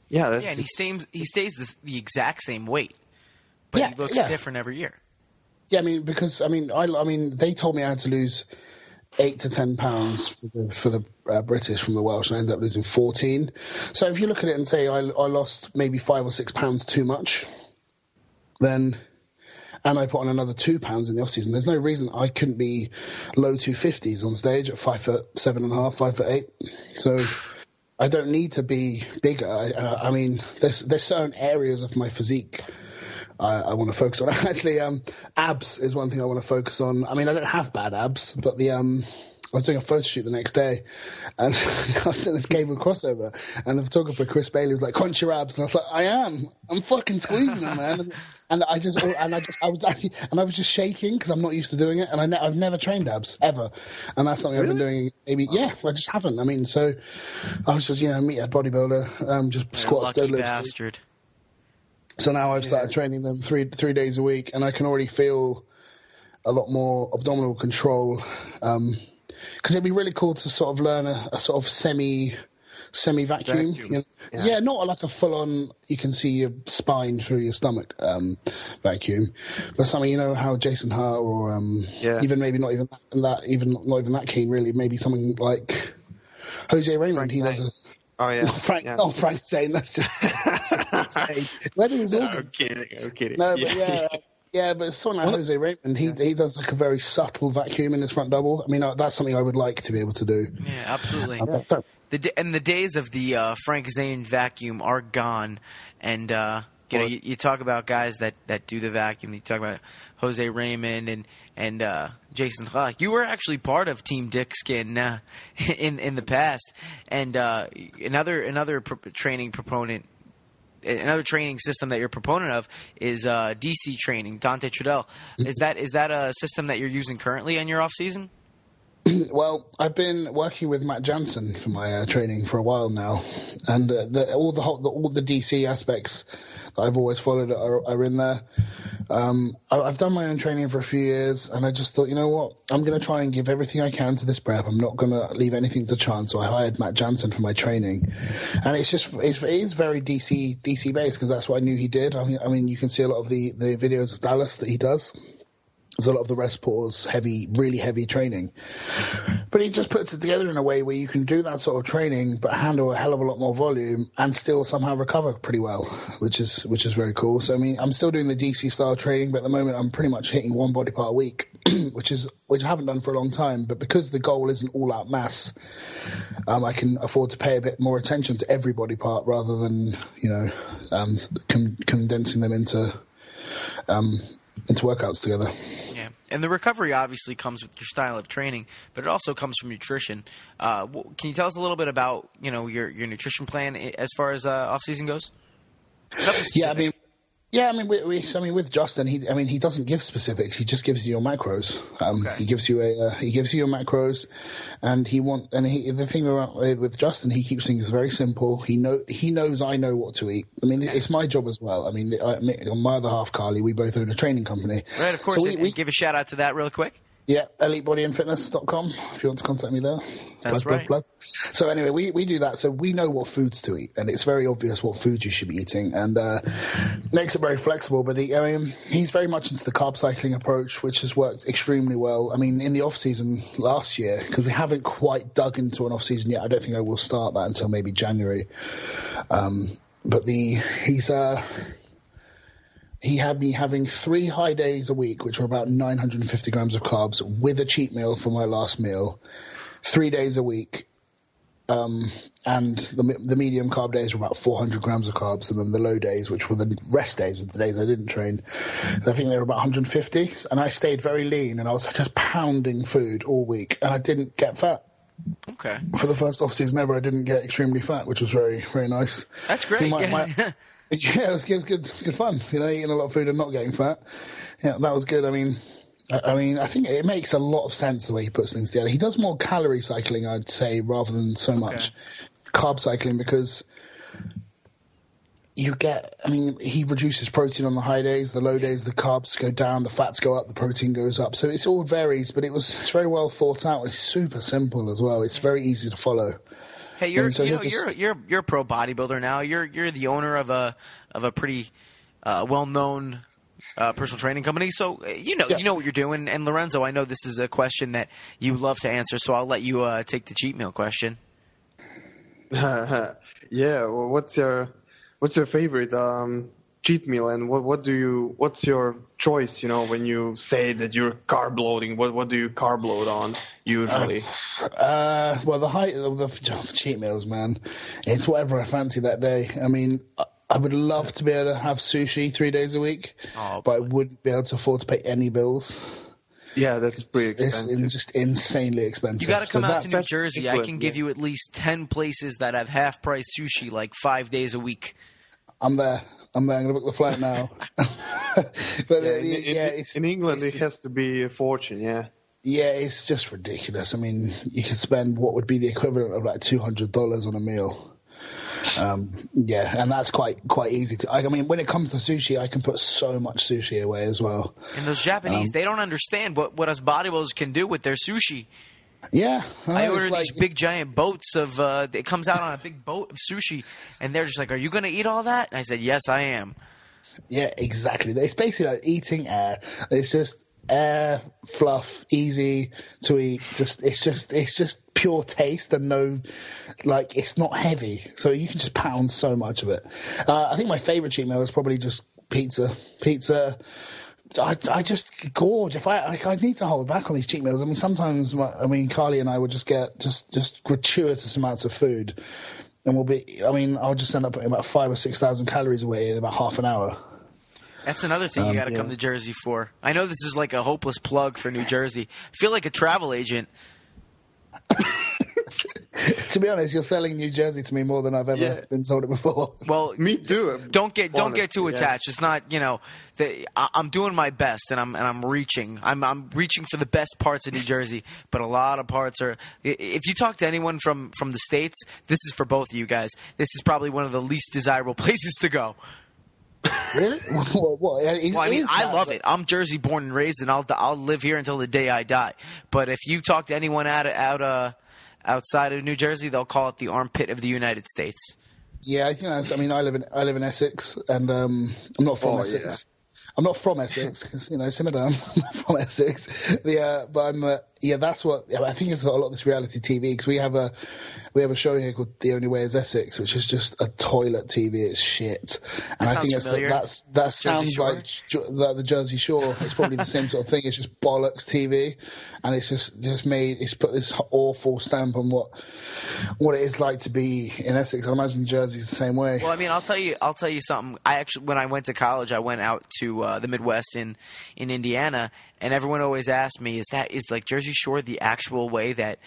Yeah, and he stays the exact same weight, but he looks different every year. Yeah, because they told me I had to lose 8 to 10 pounds for the British from the Welsh, and I ended up losing 14. So if you look at it and say I lost maybe 5 or 6 pounds too much, and I put on another 2 pounds in the off season, there's no reason I couldn't be low 250s on stage at 5'7.5", 5'8". So I don't need to be bigger. There's certain areas of my physique I want to focus on. Actually, abs is one thing I want to focus on. I don't have bad abs, but the I was doing a photo shoot the next day, and I was in this cable crossover, and the photographer Chris Bailey was like, "Crunch your abs," and I was like, I'm fucking squeezing them, man." And I was just shaking because I'm not used to doing it, and I've never trained abs ever, and that's something I've been doing. Maybe I just haven't. I mean, so I was just meathead bodybuilder, just squats, lucky deadlifts. Bastard. So now I've started training them three days a week, and I can already feel a lot more abdominal control. Because it'd be really cool to sort of learn a sort of semi vacuum. Not like a full on you can see your spine through your stomach vacuum, but something how Jason Hart or even maybe not even that keen really. Maybe something like Jose Raymond. He does a. Oh yeah, Frank Zane. That's just insane. Where do his organs? I'm kidding. No, but yeah, but someone like Jose Raymond, he does like a very subtle vacuum in his front double. I mean, that's something I would like to be able to do. Yeah, absolutely. The days of the Frank Zane vacuum are gone, and you talk about guys that do the vacuum. You talk about Jose Raymond and Jason Hawk. You were actually part of Team Dickskin in the past, and another training proponent. Another training system that you're a proponent of is DC training, Dante Trudell. Is that a system that you're using currently in your off season? Well, I've been working with Matt Jansen for my training for a while now, and all the DC aspects that I've always followed are in there. I've done my own training for a few years, and I just thought, you know what, I'm going to try and give everything I can to this prep. I'm not going to leave anything to chance. So I hired Matt Jansen for my training, and it is very DC based because that's what I knew he did. I mean, you can see a lot of the videos of Dallas that he does. There's a lot of the rest pause, really heavy training. But he just puts it together in a way where you can do that sort of training but handle a hell of a lot more volume and still somehow recover pretty well, which is very cool. So, I mean, I'm still doing the DC style training, but at the moment I'm pretty much hitting one body part a week, which I haven't done for a long time. But because the goal isn't all-out mass, I can afford to pay a bit more attention to every body part rather than, condensing them into workouts together. Yeah, and the recovery obviously comes with your style of training, but it also comes from nutrition. Can you tell us a little bit about your nutrition plan as far as off season goes? I mean, with Justin, he doesn't give specifics. He just gives you your macros. Okay. He gives you your macros, and the thing with Justin, he keeps things very simple. He knows I know what to eat. I mean, it's my job as well. I mean, on my other half, Carly, we both own a training company. Right, of course. So we give a shout out to that real quick. Yeah, elitebodyandfitness.com if you want to contact me there. That's right. Plug. So anyway, we do that. So we know what foods to eat, and it's very obvious what foods you should be eating, and makes it very flexible. But he's very much into the carb cycling approach, which has worked extremely well. I mean, in the off season last year, because we haven't quite dug into an off season yet. I don't think I will start that until maybe January. He had me having 3 high days a week, which were about 950 grams of carbs, with a cheat meal for my last meal, 3 days a week. And the medium carb days were about 400 grams of carbs, and then the low days, which were the rest days, the days I didn't train, I think they were about 150. And I stayed very lean, and I was just pounding food all week, and I didn't get fat. Okay. For the first off-season ever, I didn't get extremely fat, which was very, very nice. That's great. Yeah, it was good fun. Eating a lot of food and not getting fat. Yeah, that was good. I mean, I think it makes a lot of sense the way he puts things together. He does more calorie cycling, I'd say, rather than so much carb cycling, because he reduces protein on the high days, the low days, the carbs go down, the fats go up, the protein goes up. So it's all varies, but it's very well thought out. It's super simple as well. It's very easy to follow. Hey, you're a pro bodybuilder now. You're the owner of a pretty well-known personal training company. So you know what you're doing. And Lorenzo, I know this is a question that you love to answer, so I'll let you take the cheat meal question. Yeah. Well, what's your favorite cheat meal, and what's your choice? When you say that you're carb loading, what do you carb load on usually? Well, the height of the cheat meals, man, it's whatever I fancy that day. I mean, I would love to be able to have sushi 3 days a week, but I wouldn't be able to afford to pay any bills. Yeah, that's pretty It's expensive. just insanely expensive. You got to come out to New that's Jersey. I England, can give yeah. you at least 10 places that have half-price sushi, like 5 days a week. I'm there. I'm going to book the flight now. But In England, it has to be a fortune, yeah. Yeah, it's just ridiculous. I mean, you could spend what would be the equivalent of like $200 on a meal. And that's quite easy to. I mean, when it comes to sushi, I can put so much sushi away as well. And those Japanese, they don't understand what us bodybuilders can do with their sushi. Yeah, I ordered these big giant boats of. It comes out on a big boat of sushi, and they're just like, "Are you going to eat all that?" And I said, "Yes, I am." Yeah, exactly. It's basically like eating air. It's just air, fluff, easy to eat. It's just pure taste and no, like, it's not heavy, so you can just pound so much of it. I think my favorite cheat meal is probably just pizza. I just gorge. If I need to hold back on these cheat meals. I mean, sometimes, Carly and I would just get just gratuitous amounts of food, and I'll just end up putting about 5,000 or 6,000 calories away in about half an hour. That's another thing you got to come to Jersey for. I know this is like a hopeless plug for New Jersey. I feel like a travel agent. To be honest, you're selling New Jersey to me more than I've ever been told it before. Well, Me too. Don't get too attached. It's not, I'm doing my best, and I'm reaching. I'm reaching for the best parts of New Jersey, but a lot of parts are. If you talk to anyone from the States, this is for both of you guys. This is probably one of the least desirable places to go. Really? I love it. I'm Jersey born and raised, and I'll live here until the day I die. But if you talk to anyone outside of New Jersey, they'll call it the armpit of the United States. Yeah, I think that's. I mean, I live in Essex, and I'm not from Essex. Yeah. I'm not from Essex because simmer down. I'm not from Essex. But I'm. That's what. I think it's a lot of this reality TV because we have a show here called The Only Way Is Essex, which is just a toilet TV. It's shit, and I think that sounds like the Jersey Shore. It's probably the same sort of thing. It's just bollocks TV, and it's just made. It's put this awful stamp on what it is like to be in Essex. I imagine Jersey's the same way. Well, I mean, I'll tell you something. When I went to college, I went out to the Midwest in Indiana, and everyone always asked me, is like Jersey Shore the actual way that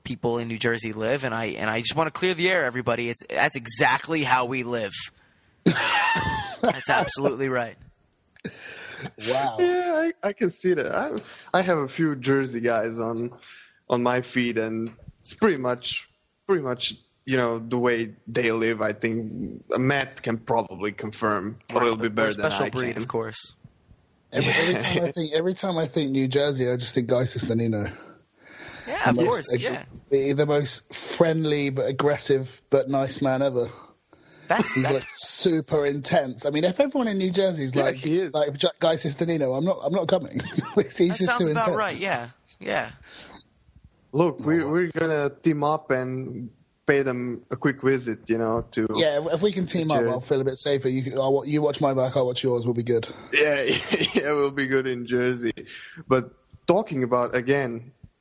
people in New Jersey live? And I just want to clear the air, everybody. That's exactly how we live. That's absolutely right. Wow. Yeah, I can see that. I have a few Jersey guys on my feed, and it's pretty much the way they live. I think Matt can probably confirm a little bit better than I can. Special breed, of course. Every time I think New Jersey, I just think Guy Cistanino. Yeah, of course. Yeah, the most friendly but aggressive but nice man ever. He's like super intense. I mean, if everyone in New Jersey is like Guy Cistanino, I'm not coming. He's that just sounds too about intense. Right. Yeah. Look, we're gonna team up and pay them a quick visit, to. Yeah, if we can team up, I'll feel a bit safer. You watch my back, I'll watch yours. We'll be good. Yeah, we'll be good in Jersey. But talking about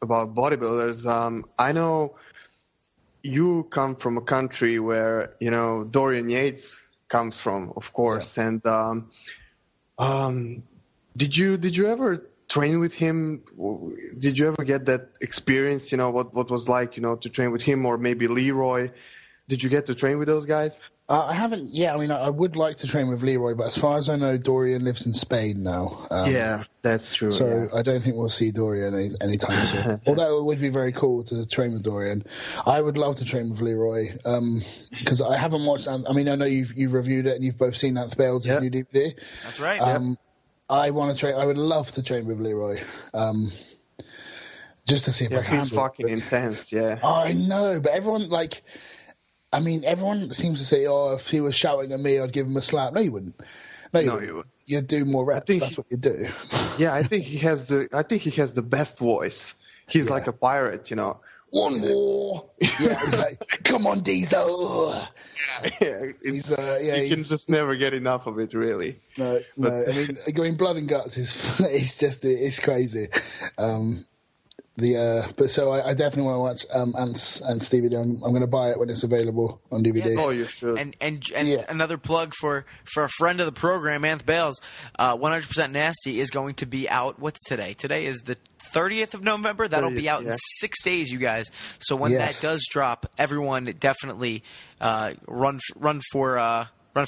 bodybuilders, I know you come from a country where Dorian Yates comes from, of course. Yeah. And did you ever train with him? Did you ever get that experience? What was like, to train with him, or maybe Leroy? Did you get to train with those guys? I haven't. Yeah, I mean, I would like to train with Leroy, but as far as I know, Dorian lives in Spain now. Yeah, that's true. So I don't think we'll see Dorian anytime soon. Although it would be very cool to train with Dorian. I would love to train with Leroy because I haven't watched. I mean, I know you've reviewed it and you've both seen Nance Bale's new DVD. That's right. I want to train. I would love to train with Leroy. Just to see if I can. He's fucking intense. Yeah. I know, but everyone everyone seems to say, "Oh, if he was shouting at me, I'd give him a slap." No, you wouldn't. No, you wouldn't. You'd do more reps. That's what you do. Yeah, I think he has the best voice. He's like a pirate, One more. Yeah, he's like, "Come on, Diesel." Yeah, you can just never get enough of it, really. No. I mean, going blood and guts is it's crazy. But so I definitely want to watch Ants DVD. I'm going to buy it when it's available on DVD. Oh, you should. And another plug for a friend of the program, Anth Bales, 100% Nasty is going to be out. What's today? Today is the 30th of November. That'll be out in 6 days, you guys. So when that does drop, everyone definitely run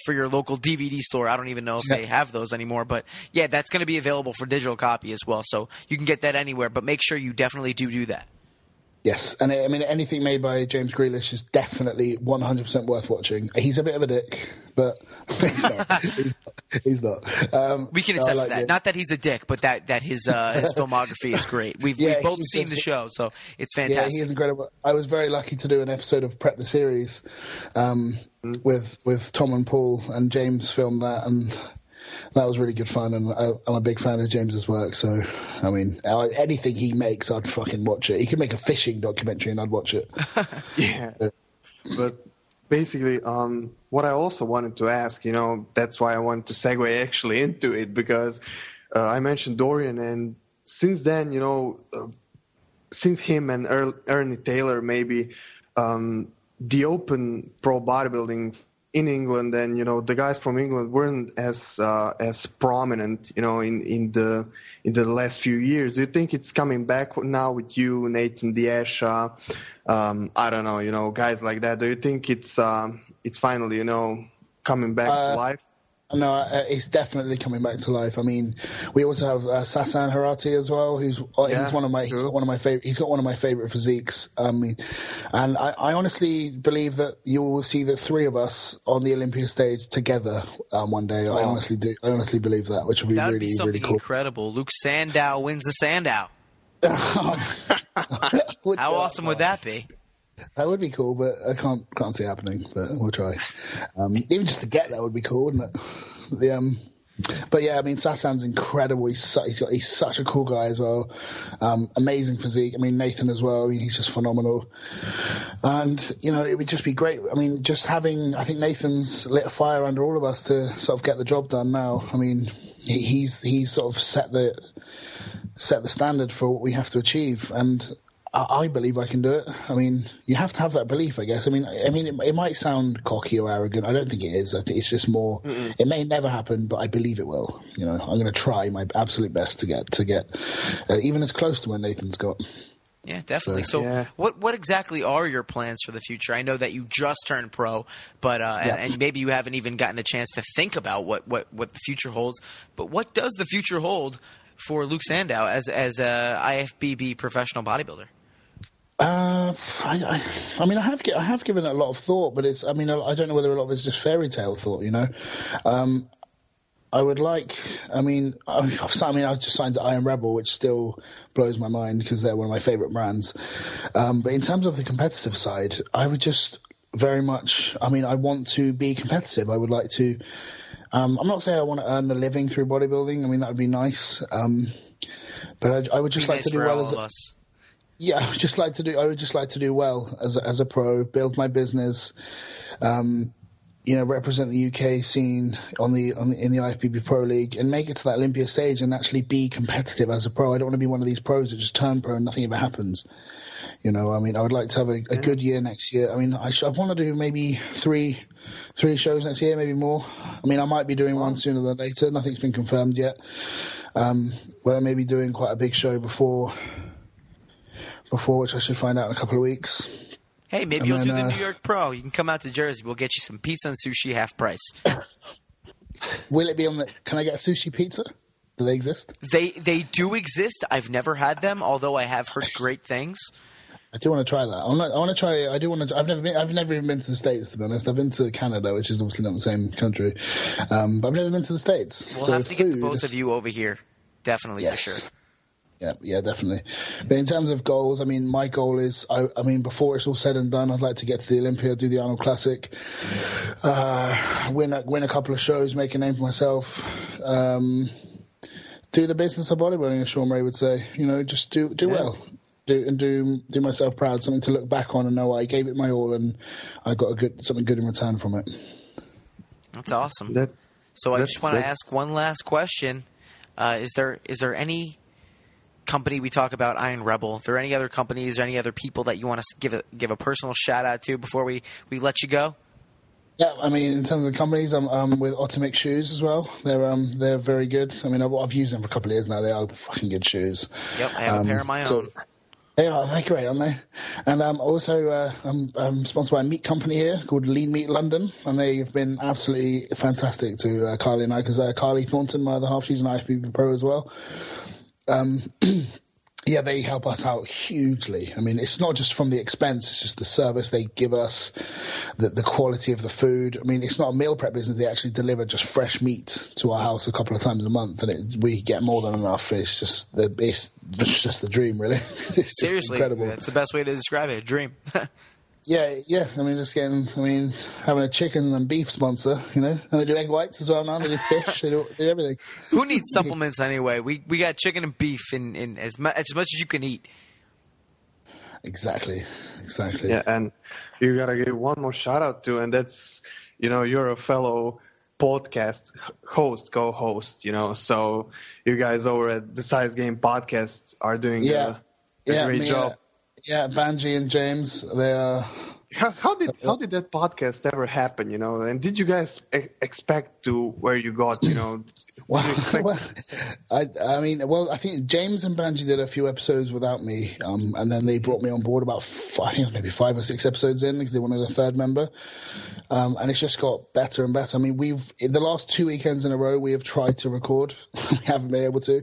for your local DVD store. I don't even know if they have those anymore, but yeah, that's going to be available for digital copy as well. So you can get that anywhere, but make sure you definitely do that. Yes, and I mean, anything made by James Grealish is definitely 100% worth watching. He's a bit of a dick, but he's not. We can attest to that. Not that he's a dick, but that his filmography is great. We've both seen the show, so it's fantastic. Yeah, he is incredible. I was very lucky to do an episode of Prep the Series with Tom and Paul, and James filmed that, and that was really good fun, and I'm a big fan of James's work, so, I mean, anything he makes, I'd fucking watch it. He could make a fishing documentary and I'd watch it. Yeah. But basically, what I also wanted to ask, that's why I wanted to segue actually into it, because I mentioned Dorian, and since then, since him and Ernie Taylor, maybe the open pro bodybuilding in England, and the guys from England weren't as prominent, in the last few years. Do you think it's coming back now with you, Nathan Diasha? I don't know, guys like that. Do you think it's finally coming back to life? No, it's definitely coming back to life. I mean, we also have Sasan Harati as well, he's one of my favorite physiques. I mean, and I honestly believe that you will see the three of us on the Olympia stage together one day. I honestly do. I honestly believe that, which would be really, really cool. Incredible. Luke Sandoe wins the Sandow. How awesome would that be? That would be cool, but I can't see it happening. But we'll try. Even just to get there would be cool, wouldn't it? But yeah, I mean, Sasan's incredible. He's such a cool guy as well. Amazing physique. I mean, Nathan as well. I mean, he's just phenomenal. And it would just be great. I mean, I think Nathan's lit a fire under all of us to sort of get the job done now. I mean, he's sort of set the standard for what we have to achieve, and I believe I can do it. I mean, you have to have that belief, I guess. I mean, it might sound cocky or arrogant. I don't think it is. I think it's just more. It may never happen, but I believe it will. I'm going to try my absolute best to get even as close to what Nathan's got. Yeah, definitely. So what exactly are your plans for the future? I know that you just turned pro, but and maybe you haven't even gotten a chance to think about what the future holds. But what does the future hold for Luke Sandoe as a IFBB professional bodybuilder? I mean, I have given it a lot of thought, but I don't know whether a lot of it's just fairy tale thought, I would like, I just signed to Iron Rebel, which still blows my mind because they're one of my favorite brands. But in terms of the competitive side, I would just very much, I want to be competitive. I would like to, I'm not saying I want to earn a living through bodybuilding. I mean, that would be nice. But I would just like to do well as us. Yeah, I would just like to do well as a pro, build my business, represent the UK scene in the IFBB Pro League, and make it to that Olympia stage and actually be competitive as a pro. I don't want to be one of these pros that just turn pro and nothing ever happens. I would like to have a good year next year. I mean, I want to do maybe three shows next year, maybe more. I mean, I might be doing one sooner than later. Nothing's been confirmed yet. But I may be doing quite a big show before, which I should find out in a couple of weeks. Hey, maybe you'll do the New York Pro. You can come out to Jersey. We'll get you some pizza and sushi half price. Will it be on the? Can I get a sushi pizza? Do they exist? They do exist. I've never had them, although I have heard great things. I do want to try that. I want to try. I do want to. I've never even been to the States, to be honest. I've been to Canada, which is obviously not the same country, but I've never been to the States. We'll have to get the both of you over here, definitely, for sure. Yeah, definitely. But in terms of goals, my goal is, before it's all said and done, I'd like to get to the Olympia, do the Arnold Classic, win a couple of shows, make a name for myself, do the business of bodybuilding, as Sean Ray would say. Just do well, do myself proud, something to look back on and know I gave it my all and I got something good in return from it. That's awesome. So I just want to ask one last question: is there any company we talk about, Iron Rebel. Are there any other companies or any other people that you want to give a personal shout out to before we let you go? Yeah, I mean, in terms of the companies, I'm with Atomic Shoes as well. They're very good. I mean, I've used them for a couple of years now. They are fucking good shoes. Yep, I have a pair of my own. They're great, aren't they? And also, I'm sponsored by a meat company here called Lean Meat London, and they've been absolutely fantastic to Carly and I, because Carly Thornton, my other half, she's an IFBB pro as well. Yeah, they help us out hugely. I mean, it's not just from the expense, it's just the service they give us, the quality of the food. I mean, it's not a meal prep business. They actually deliver just fresh meat to our house a couple of times a month, and we get more than enough. It's just the dream, really. It's just Seriously, incredible. that's the best way to describe it, a dream. Yeah. I mean, having a chicken and beef sponsor, and they do egg whites as well now. They do fish. They do everything. Who needs supplements anyway? We got chicken and beef in as much as you can eat. Exactly. Yeah, and you gotta give one more shout out to, and that's, you're a fellow podcast co-host, so you guys over at the Size Game Podcast are doing a great job. Yeah, Banji and James, they are. How did that podcast ever happen? And did you guys expect to where you got? I think James and Banji did a few episodes without me, and then they brought me on board about maybe 5 or 6 episodes in, because they wanted a third member, and it's just got better and better. I mean, in the last 2 weekends in a row, we have tried to record, we haven't been able to.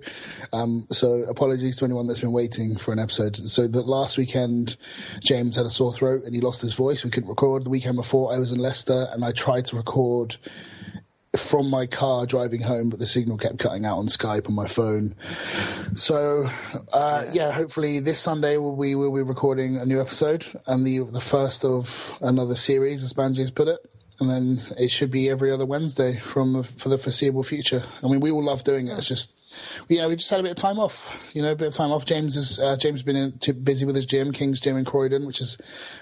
So apologies to anyone that's been waiting for an episode. So the last weekend, James had a sore throat and he lost his voice. We couldn't record. The weekend before, I was in Leicester and I tried to record from my car driving home, but the signal kept cutting out on Skype on my phone. So hopefully this Sunday we will be recording a new episode, and the first of another series, as Banji has put it. And then it should be every other Wednesday for the foreseeable future. I mean, we all love doing it. It's just, we just had a bit of time off. James has been too busy with his gym, King's Gym in Croydon, which is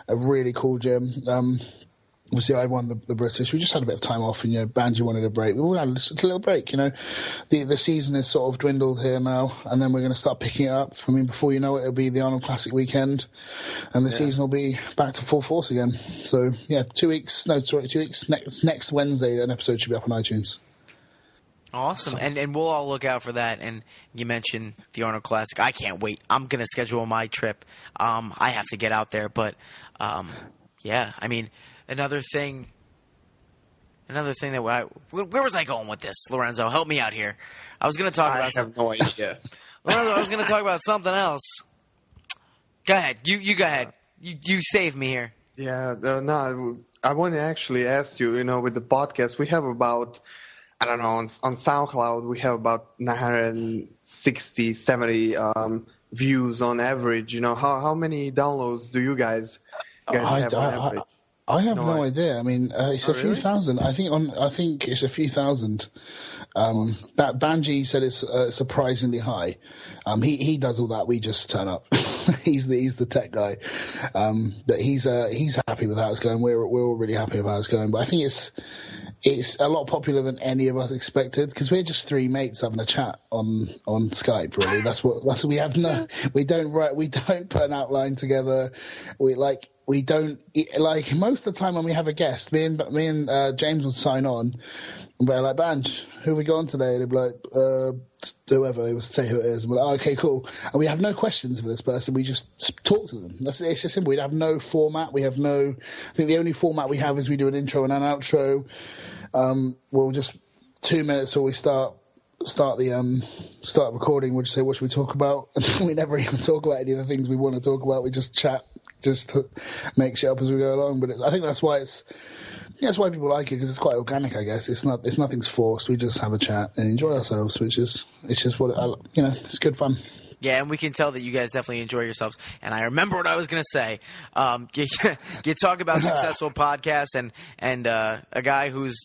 a really cool gym. Obviously, I won the British. We just had a bit of time off, and Banji wanted a break. We all had just a little break. The season is sort of dwindled here now, and then we're going to start picking it up. I mean, before you know it, it'll be the Arnold Classic weekend, and the season will be back to full force again. So 2 weeks. No, sorry, 2 weeks. Next Wednesday, an episode should be up on iTunes. Awesome, and we'll all look out for that. And you mentioned the Arnold Classic. I can't wait. I'm going to schedule my trip. I have to get out there, but I mean. Another thing that where was I going with this, Lorenzo? Help me out here. I was going to talk about something. I have no idea. Lorenzo, I was going to talk about something else. Go ahead. You go ahead. You save me here. Yeah, no, I want to actually ask you, with the podcast, we have about, I don't know, on SoundCloud, we have about 960, 70 views on average. How many downloads do you guys have on average? I have no idea. I mean, it's a few thousand. I think it's a few thousand. That Banji said it's surprisingly high. He does all that. We just turn up. he's the tech guy. But he's happy with how it's going. We're all really happy with how it's going. But I think it's a lot popular than any of us expected, because we're just 3 mates having a chat on Skype. Really, that's what we have. No, we don't put an outline together. We don't, like, most of the time when we have a guest, me and James would sign on, and we're like, Banj, who have we got on today? And they'd be like, whoever. They would say who it is. And we're like, okay, cool. And we have no questions for this person. We just talk to them. It's just simple. We have no format. I think the only format we have is we do an intro and an outro. We'll just 2 minutes till we start recording. We'll just say, what should we talk about? And we never even talk about any of the things we want to talk about. We just chat. Just to make shit up as we go along, but I think that's why that's why people like it, because it's quite organic. I guess it's nothing's forced. We just have a chat and enjoy ourselves, it's just what it's good fun. Yeah, and we can tell that you guys definitely enjoy yourselves. And I remember what I was going to say. You talk about successful podcasts and a guy who's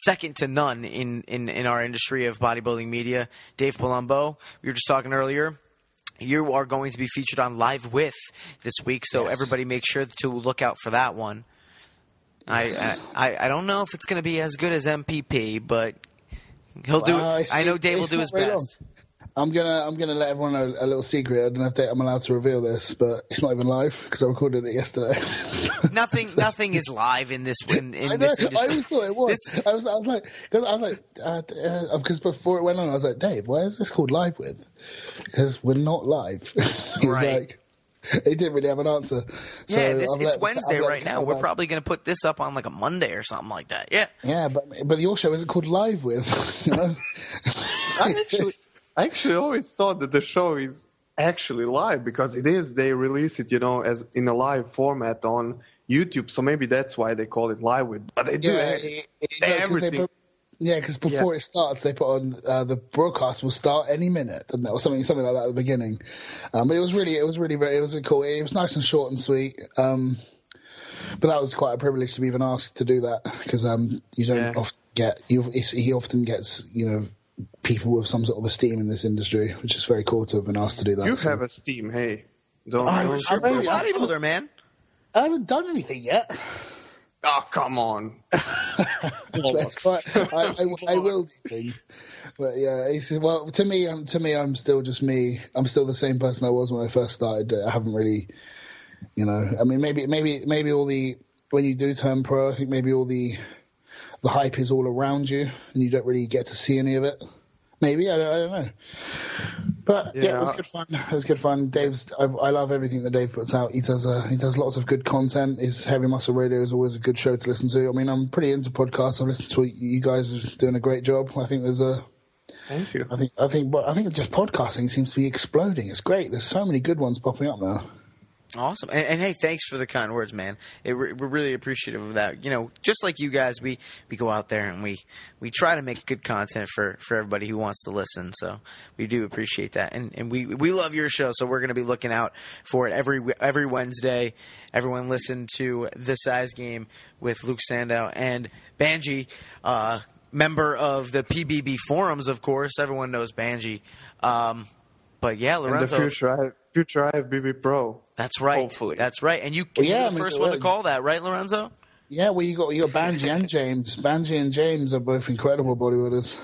second to none in our industry of bodybuilding media, Dave Palumbo. We were just talking earlier. You are going to be featured on Live With this week, so everybody make sure to look out for that one. Yes. I don't know if it's going to be as good as MPP, but he'll do it. I know Dave will do his best. I'm gonna let everyone know a little secret. I don't know if I'm allowed to reveal this, but it's not even live because I recorded it yesterday. Nothing is live in this this industry. I always thought it was. I was like, because before it went on, I was like, Dave, why is this called live with? Because we're not live. He was like, he didn't really have an answer. So it's Wednesday right now. We're probably going to put this up on like a Monday or something like that. Yeah. Yeah, but your show isn't called live with. You know. I actually always thought that the show is actually live because it is. They release it, as in a live format on YouTube, so maybe that's why they call it live with. But they do everything. Because before it starts, they put on the broadcast will start any minute, or something like that at the beginning. But it was cool. It was nice and short and sweet. But that was quite a privilege to be even asked to do that because you don't often get. He often gets people with some sort of esteem in this industry, which is very cool to have been asked to do that. You have esteem, hey. Don't you're a bodybuilder, man. I haven't done anything yet. Oh, come on. I will do things. But yeah, to me, I'm still just me. I'm still the same person I was when I first started. I haven't really, I mean, maybe all the, when you do turn pro, I think maybe all the hype is all around you and you don't really get to see any of it. Maybe, I don't know. But yeah, it was good fun. It was good fun. I love everything that Dave puts out. He does lots of good content. His Heavy Muscle Radio is always a good show to listen to. I mean, I'm pretty into podcasts. I listen to you guys are doing a great job. I think Thank you. I think just podcasting seems to be exploding. It's great. There's so many good ones popping up now. Awesome. And hey, thanks for the kind words, man. We're really appreciative of that. Just like you guys, we go out there and we try to make good content for everybody who wants to listen. So we do appreciate that. And we love your show, so we're going to be looking out for it every Wednesday. Everyone listen to The Size Game with Luke Sandoe and Banji, member of the PBB forums, of course. Everyone knows Banji. But yeah, Lorenzo. In the future IFBB Pro. That's right. Hopefully. That's right. And you're the first one to call that, right, Lorenzo? Yeah, well, you got Banji and James. Banji and James are both incredible bodybuilders.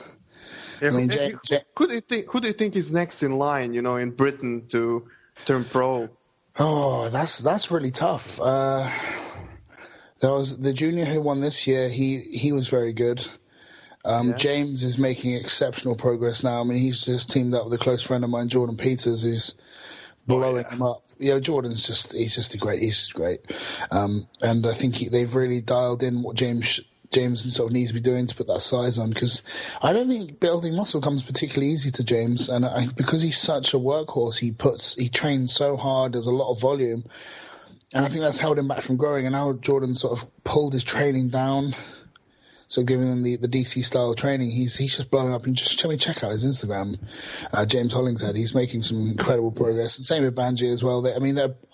Yeah, I mean, who do you think is next in line, in Britain to turn pro? Oh, that's really tough. There was the junior who won this year. He was very good. James is making exceptional progress now. I mean, he's just teamed up with a close friend of mine, Jordan Peters, who's blowing him up. Jordan's he's great. And I think they've really dialed in what James sort of needs to be doing to put that size on, because I don't think building muscle comes particularly easy to James, and because he's such a workhorse, he trains so hard, there's a lot of volume, and I think that's held him back from growing. And now Jordan sort of pulled his training down. So giving him the DC style training, he's just blowing up. And just check out his Instagram, James Hollingshead. He's making some incredible progress. And same with Banji as well.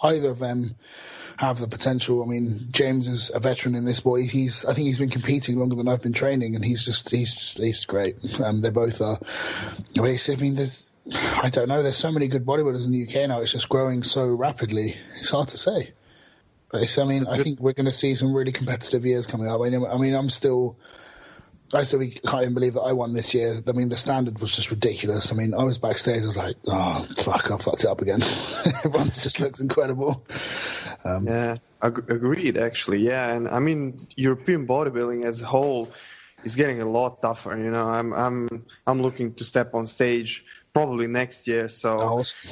Either of them have the potential. I mean, James is a veteran in this boy. I think he's been competing longer than I've been training, and he's great. They both are. I don't know. There's so many good bodybuilders in the UK now. It's just growing so rapidly. It's hard to say. But I think we're going to see some really competitive years coming up. I mean, I still can't even believe that I won this year. I mean, the standard was just ridiculous. I mean, I was backstage. I was like, oh, fuck, I fucked it up again. Everyone just looks incredible. Agreed, actually. Yeah, and I mean, European bodybuilding as a whole is getting a lot tougher. I'm looking to step on stage probably next year. So. Awesome.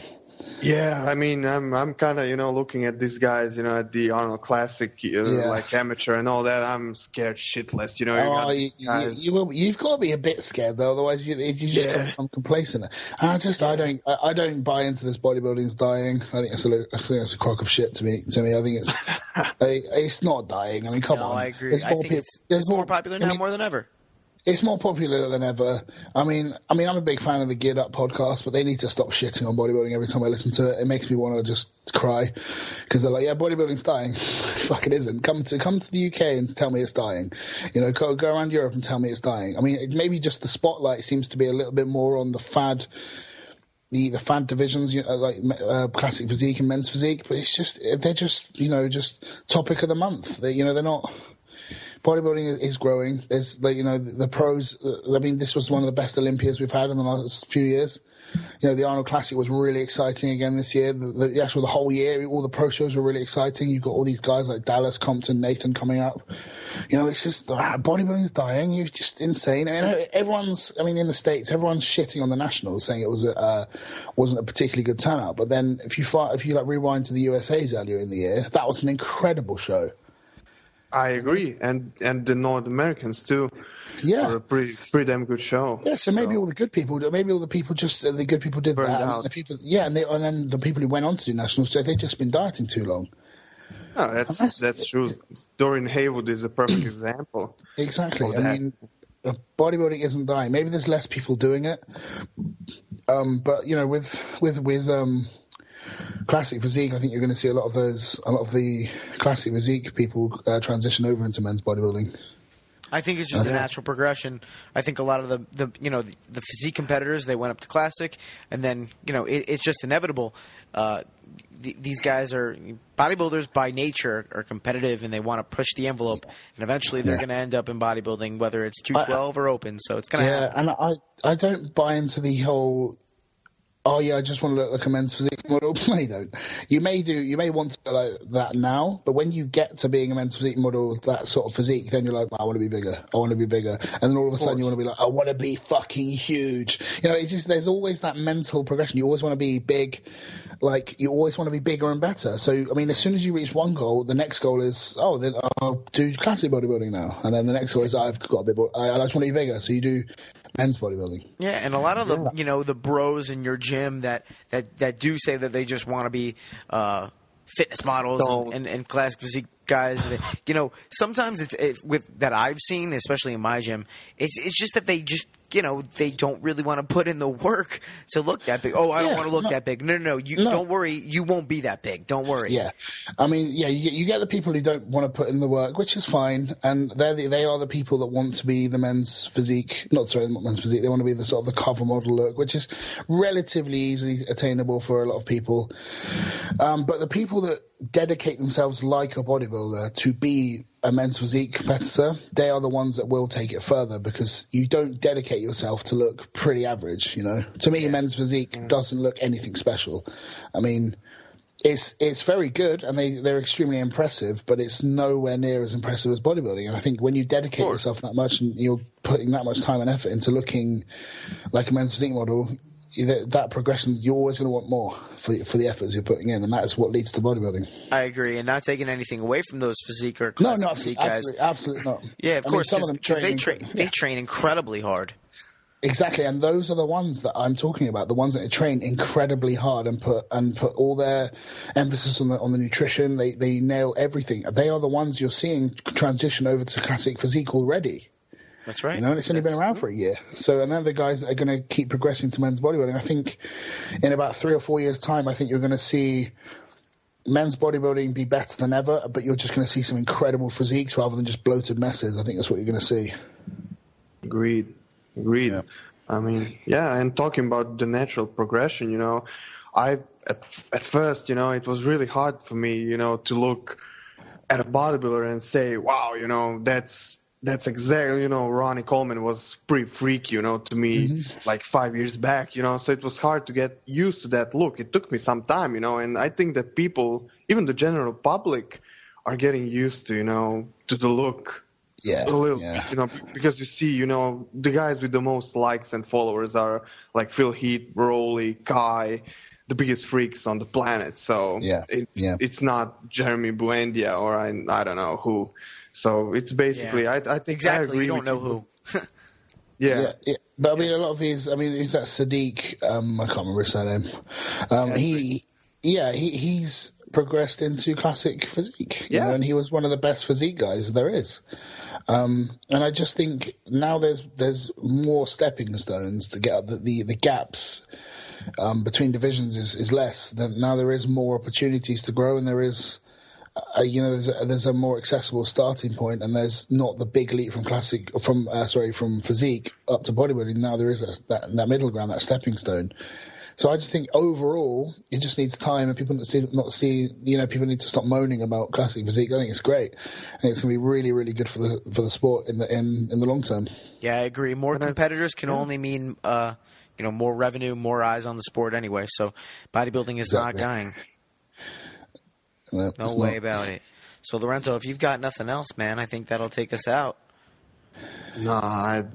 Yeah, I mean, I'm kind of, looking at these guys, at the Arnold Classic, like amateur and all that. I'm scared shitless, you've got to be a bit scared, though, otherwise you just become complacent. And I don't buy into this bodybuilding's dying. I think that's a crock of shit to me. I think it's not dying. I mean, come on. I agree. I think it's more popular now more than ever. It's more popular than ever. I mean, I'm a big fan of the Geared Up podcast, but they need to stop shitting on bodybuilding every time I listen to it. It makes me want to just cry because they're like, yeah, bodybuilding's dying. Fuck, it isn't. Come to the UK and tell me it's dying. Go around Europe and tell me it's dying. I mean, maybe just the spotlight seems to be a little bit more on the fad, the fad divisions, like classic physique and men's physique, but they're just topic of the month. They're not. bodybuilding is growing. There's the pros. I mean, this was one of the best Olympias we've had in the last few years. The Arnold Classic was really exciting again this year. The whole year, all the pro shows were really exciting. You've got all these guys like Dallas, Compton, Nathan coming up. It's just bodybuilding's dying. You're just insane. I mean, in the States, everyone's shitting on the Nationals, saying it wasn't a particularly good turnout. But then if you rewind to the USA's earlier in the year, that was an incredible show. I agree, and the North Americans too. Yeah, for a pretty damn good show. Yeah, so maybe all the good people, the good people did burned that. out. And the people, and then the people who went on to do nationals, so they've just been dieting too long. Oh, that's true. Dorian Haywood is a perfect example. Exactly. I mean, bodybuilding isn't dying. Maybe there's less people doing it, but with classic physique, I think you're going to see a lot of the classic physique people transition over into men's bodybuilding. I think it's just a natural progression. I think a lot of the physique competitors, they went up to classic, and then it's just inevitable. These guys are bodybuilders by nature, are competitive, and they want to push the envelope, and eventually they're going to end up in bodybuilding, whether it's 212 or open. So it's going to happen. And I don't buy into the whole, oh yeah, I just want to look like a men's physique model. No, you don't. You may want to look like that now, but when you get to being a men's physique model, that sort of physique, then you're like, I want to be bigger. And then all of a sudden you want to be like, I want to be fucking huge. It's just, there's always that mental progression. You always want to be big. Like, you always want to be bigger and better. So, I mean, as soon as you reach one goal, the next goal is, then I'll do classic bodybuilding now. And then the next goal is, I've got a bit more, I just want to be bigger. So you do men's bodybuilding. Yeah, and a lot of the the bros in your gym that do say that they just want to be fitness models and classic physique guys. Sometimes with that I've seen, especially in my gym, it's just that they just they don't really want to put in the work to look that big. Oh, I don't want to look that big. No. Don't worry. You won't be that big. Don't worry. Yeah. I mean, you get the people who don't want to put in the work, which is fine. And they are the people that want to be the men's physique. Not men's physique. They want to be the sort of the cover model look, which is relatively easily attainable for a lot of people. But the people that dedicate themselves like a bodybuilder to be a men's physique competitor, they are the ones that will take it further, because you don't dedicate yourself to look pretty average. To me, men's physique doesn't look anything special. I mean, it's very good, and they're extremely impressive, but it's nowhere near as impressive as bodybuilding. And I think when you dedicate yourself that much and you're putting that much time and effort into looking like a men's physique model, that progression, you're always going to want more for the efforts you're putting in, and that's what leads to bodybuilding. I agree, and not taking anything away from those physique or classic physique guys. Absolutely not. Yeah, of course, because they train incredibly hard. Exactly, and those are the ones that I'm talking about, the ones that train incredibly hard and put all their emphasis on the nutrition. They nail everything. They are the ones you're seeing transition over to classic physique already. That's right. And it's only been around for a year. So, and then the guys that are going to keep progressing to men's bodybuilding. I think in about 3 or 4 years' time, I think you're going to see men's bodybuilding be better than ever, but you're just going to see some incredible physiques rather than just bloated messes. I think that's what you're going to see. Agreed. Yeah. I mean, and talking about the natural progression, at first, it was really hard for me, to look at a bodybuilder and say, wow, that's exactly, Ronnie Coleman was pretty freaky, to me, like 5 years back, so it was hard to get used to that look. It took me some time, and I think that people, even the general public, are getting used to, to the look. Yeah, a little bit, because you see, the guys with the most likes and followers are like Phil Heath, Rowley, Kai, the biggest freaks on the planet. So it's not Jeremy Buendia or I don't know who. So it's basically, I think exactly. I agree. You don't know who. Yeah. But I mean, a lot of his. I mean, is that Sadiq? I can't remember his surname. He's progressed into classic physique. And he was one of the best physique guys there is. And I just think now there's more stepping stones to get up. The gaps between divisions is less. Now there is more opportunities to grow, and there is. There's a more accessible starting point, and there's not the big leap from from physique up to bodybuilding. Now there is that middle ground, that stepping stone. So I just think overall, it just needs time, and people people need to stop moaning about classic physique. I think it's great. I think it's going to be really, really good for the sport in the long term. Yeah, I agree. More competitors can only mean more revenue, more eyes on the sport anyway. So bodybuilding is not dying. No way about it. So Lorenzo, if you've got nothing else, man, I think that'll take us out. No,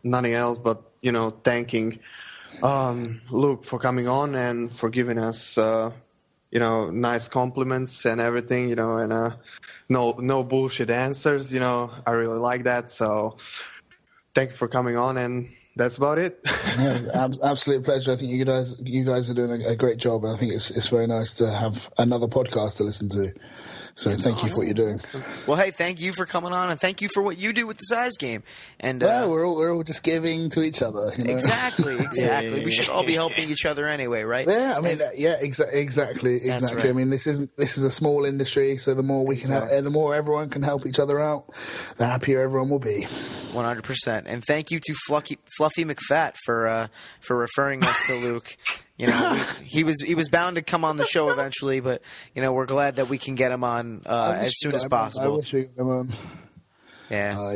nothing else but thanking Luke for coming on and for giving us nice compliments and everything, and no bullshit answers. I really like that. So thank you for coming on, and that's about it. Yeah, it's an absolute pleasure. I think you guys are doing a great job, and I think it's very nice to have another podcast to listen to. So thank you for what you're doing. Well, hey, thank you for coming on, and thank you for what you do with the size game. And we're all just giving to each other. Exactly. Yeah. We should all be helping each other anyway, right? Yeah, I mean, exactly. Right. I mean, this is a small industry, so the more we can help, the more everyone can help each other out, the happier everyone will be. 100%. And thank you to Fluffy McFat for referring us to Luke. He was bound to come on the show eventually, but we're glad that we can get him on as soon as possible. I wish we could come on. Yeah.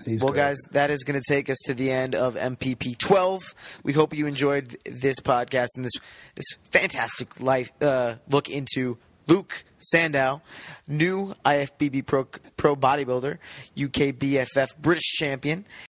He's well, great. guys, that is going to take us to the end of MPP 12. We hope you enjoyed this podcast and this fantastic look into Luke Sandoe, new IFBB pro bodybuilder, UK BFF British champion,